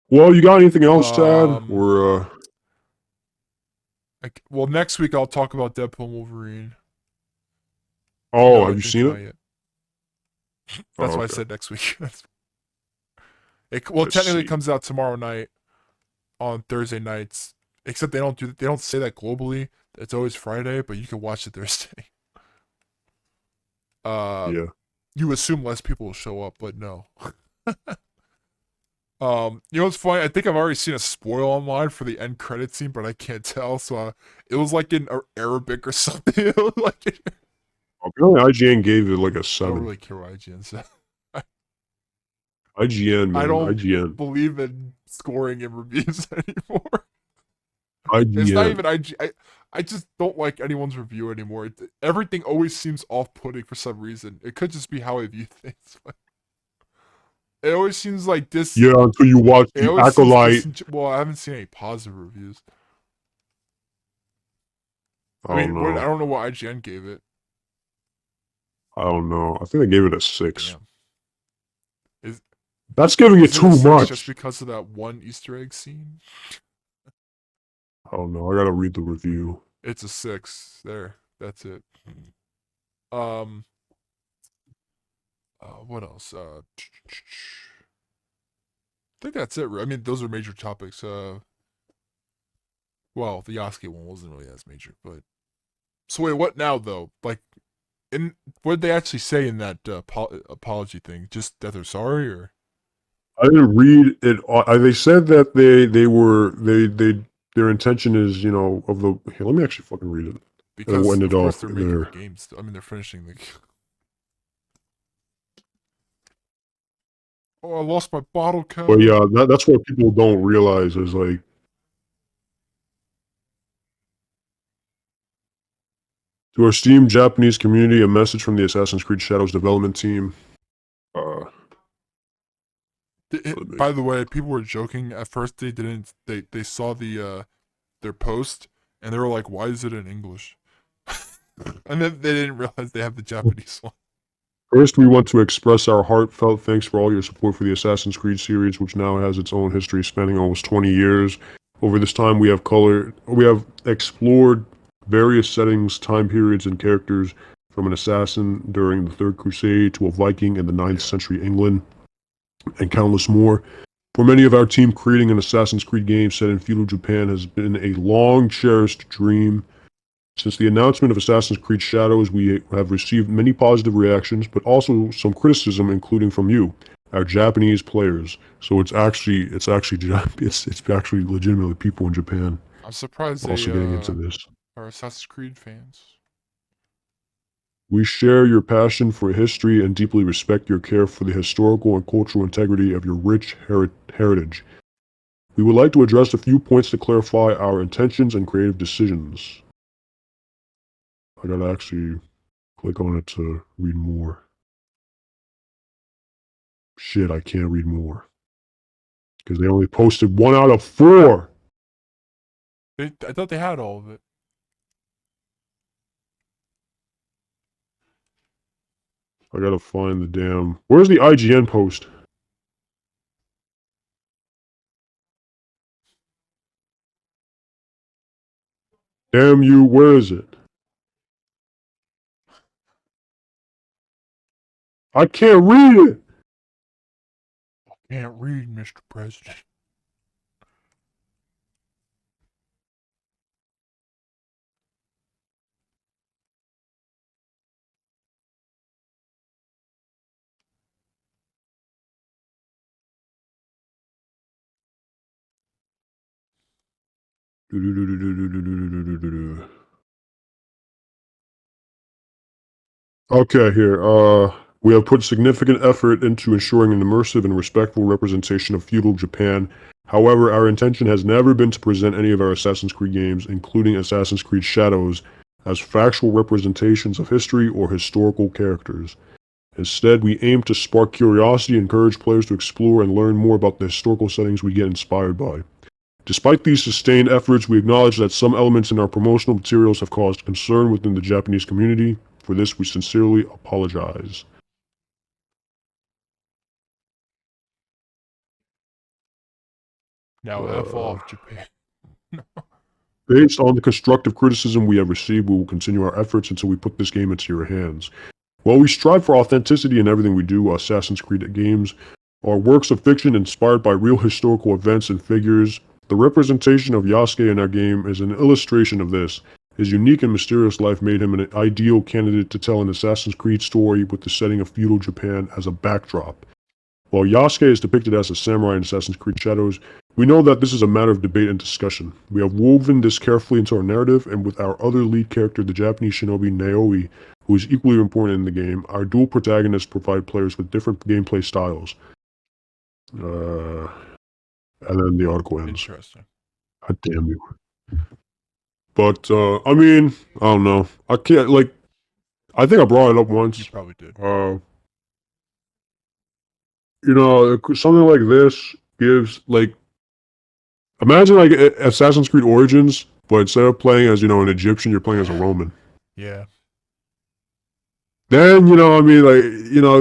Well, you got anything else to add? Um, Or well, next week I'll talk about Deadpool and Wolverine. oh, No, I have you didn't seen come it? out yet. Oh, That's why I okay. said next week. Well, I technically it see. comes out tomorrow night on Thursday nights. Except they don't say that globally. It's always Friday, but you can watch it Thursday. Uh, Yeah. you assume less people will show up, but no. You know what's funny? I think I've already seen a spoil online for the end credit scene, but I can't tell. So it was like in Arabic or something. It was like Apparently, IGN gave it like a I don't 7. really care what IGN said. IGN, I man. don't IGN. believe in scoring in reviews anymore. It's not IGN. even IG. I just don't like anyone's review anymore. Everything always seems off-putting for some reason. It could just be how I view things. It always seems like this. Yeah, until you watch It the always seems Acolyte. well, I haven't seen any positive reviews. I Oh mean, I no. don't know what IGN gave it. I don't know. I think they gave it a 6. Damn. Is That's giving it is it a too 6 just much. because of that one Easter egg scene? I don't know. I gotta read the review. It's a 6. There. That's it. Um What else? I think that's it. I mean, those are major topics. Well, the Yasuke one wasn't really as major, but so wait, what now though? Like, in what did they actually say in that apology thing? Just that they're sorry, or I didn't read it. They said that they their intention is, of the. Here, let me actually fucking read it. And it because ended of course off they're making the there. games. I mean, they're finishing the. Oh, I lost my bottle But cap. yeah, that's what people don't realize is like, to our esteemed Japanese community, a message from the Assassin's Creed Shadows development team. Uh, By the way, people were joking at first. They didn't. They saw their post and they were like, "Why is it in English?" And then they didn't realize they have the Japanese one. First, we want to express our heartfelt thanks for all your support for the Assassin's Creed series, which now has its own history spanning almost 20 years. Over this time, we have explored various settings, time periods, and characters, from an assassin during the Third Crusade to a Viking in the ninth Yeah. century England, and countless more. For many of our team, creating an Assassin's Creed game set in feudal Japan has been a long-cherished dream. Since the announcement of Assassin's Creed Shadows, we have received many positive reactions, but also some criticism, including from you, our Japanese players. So it's actually it's actually legitimately people in Japan I'm surprised they also getting into this. are Assassin's Creed fans. We share your passion for history and deeply respect your care for the historical and cultural integrity of your rich heritage. We would like to address a few points to clarify our intentions and creative decisions. I gotta actually click on it to read more. Shit, I can't read more. Because they only posted 1 out of 4. I thought they had all of it. I gotta find the damn. Where's the IGN post? Damn you, where is it? I can't read it! Can't read, Mr. President. Okay, here. We have put significant effort into ensuring an immersive and respectful representation of feudal Japan. However, our intention has never been to present any of our Assassin's Creed games, including Assassin's Creed Shadows, as factual representations of history or historical characters. Instead, we aim to spark curiosity and encourage players to explore and learn more about the historical settings we get inspired by. Despite these sustained efforts, we acknowledge that some elements in our promotional materials have caused concern within the Japanese community. For this, we sincerely apologize. Now F Uh, off, Japan. Based on the constructive criticism we have received, we will continue our efforts until we put this game into your hands. While we strive for authenticity in everything we do, Assassin's Creed games are works of fiction inspired by real historical events and figures. The representation of Yasuke in our game is an illustration of this. His unique and mysterious life made him an ideal candidate to tell an Assassin's Creed story with the setting of feudal Japan as a backdrop. While Yasuke is depicted as a samurai in Assassin's Creed Shadows, we know that this is a matter of debate and discussion. We have woven this carefully into our narrative, and with our other lead character, the Japanese shinobi Naoi, who is equally important in the game, our dual protagonists provide players with different gameplay styles. And then the article ends. Interesting. God damn you. But, I mean, I don't know. I can't, like, I think I brought it up You once. probably did. Something like this gives, like, imagine, like, Assassin's Creed Origins, but instead of playing as, an Egyptian, you're playing as a Roman. Yeah. Then, I mean, like,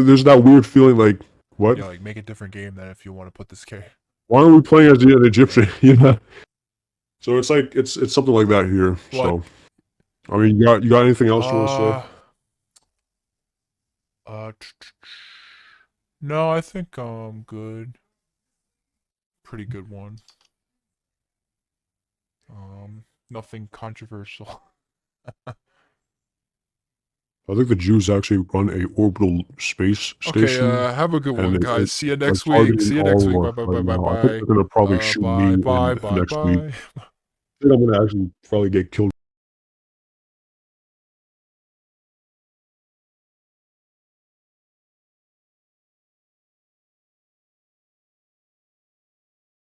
there's that weird feeling, like, what? Yeah, like make a different game than if you want to put this character. Why aren't we playing as an Egyptian? So it's like, it's something like that here. What? So, I mean, you got anything else you want to say? Uh, No, I think I'm good. Pretty good one. Nothing controversial. I think the Jews actually run a orbital space Okay, station, have a good and one, guys. See you they're next week. targeting See you next all week. of Bye us bye right bye bye now. I think bye. they're gonna probably shoot me Bye in bye bye next week. bye. I think I'm gonna actually probably get killed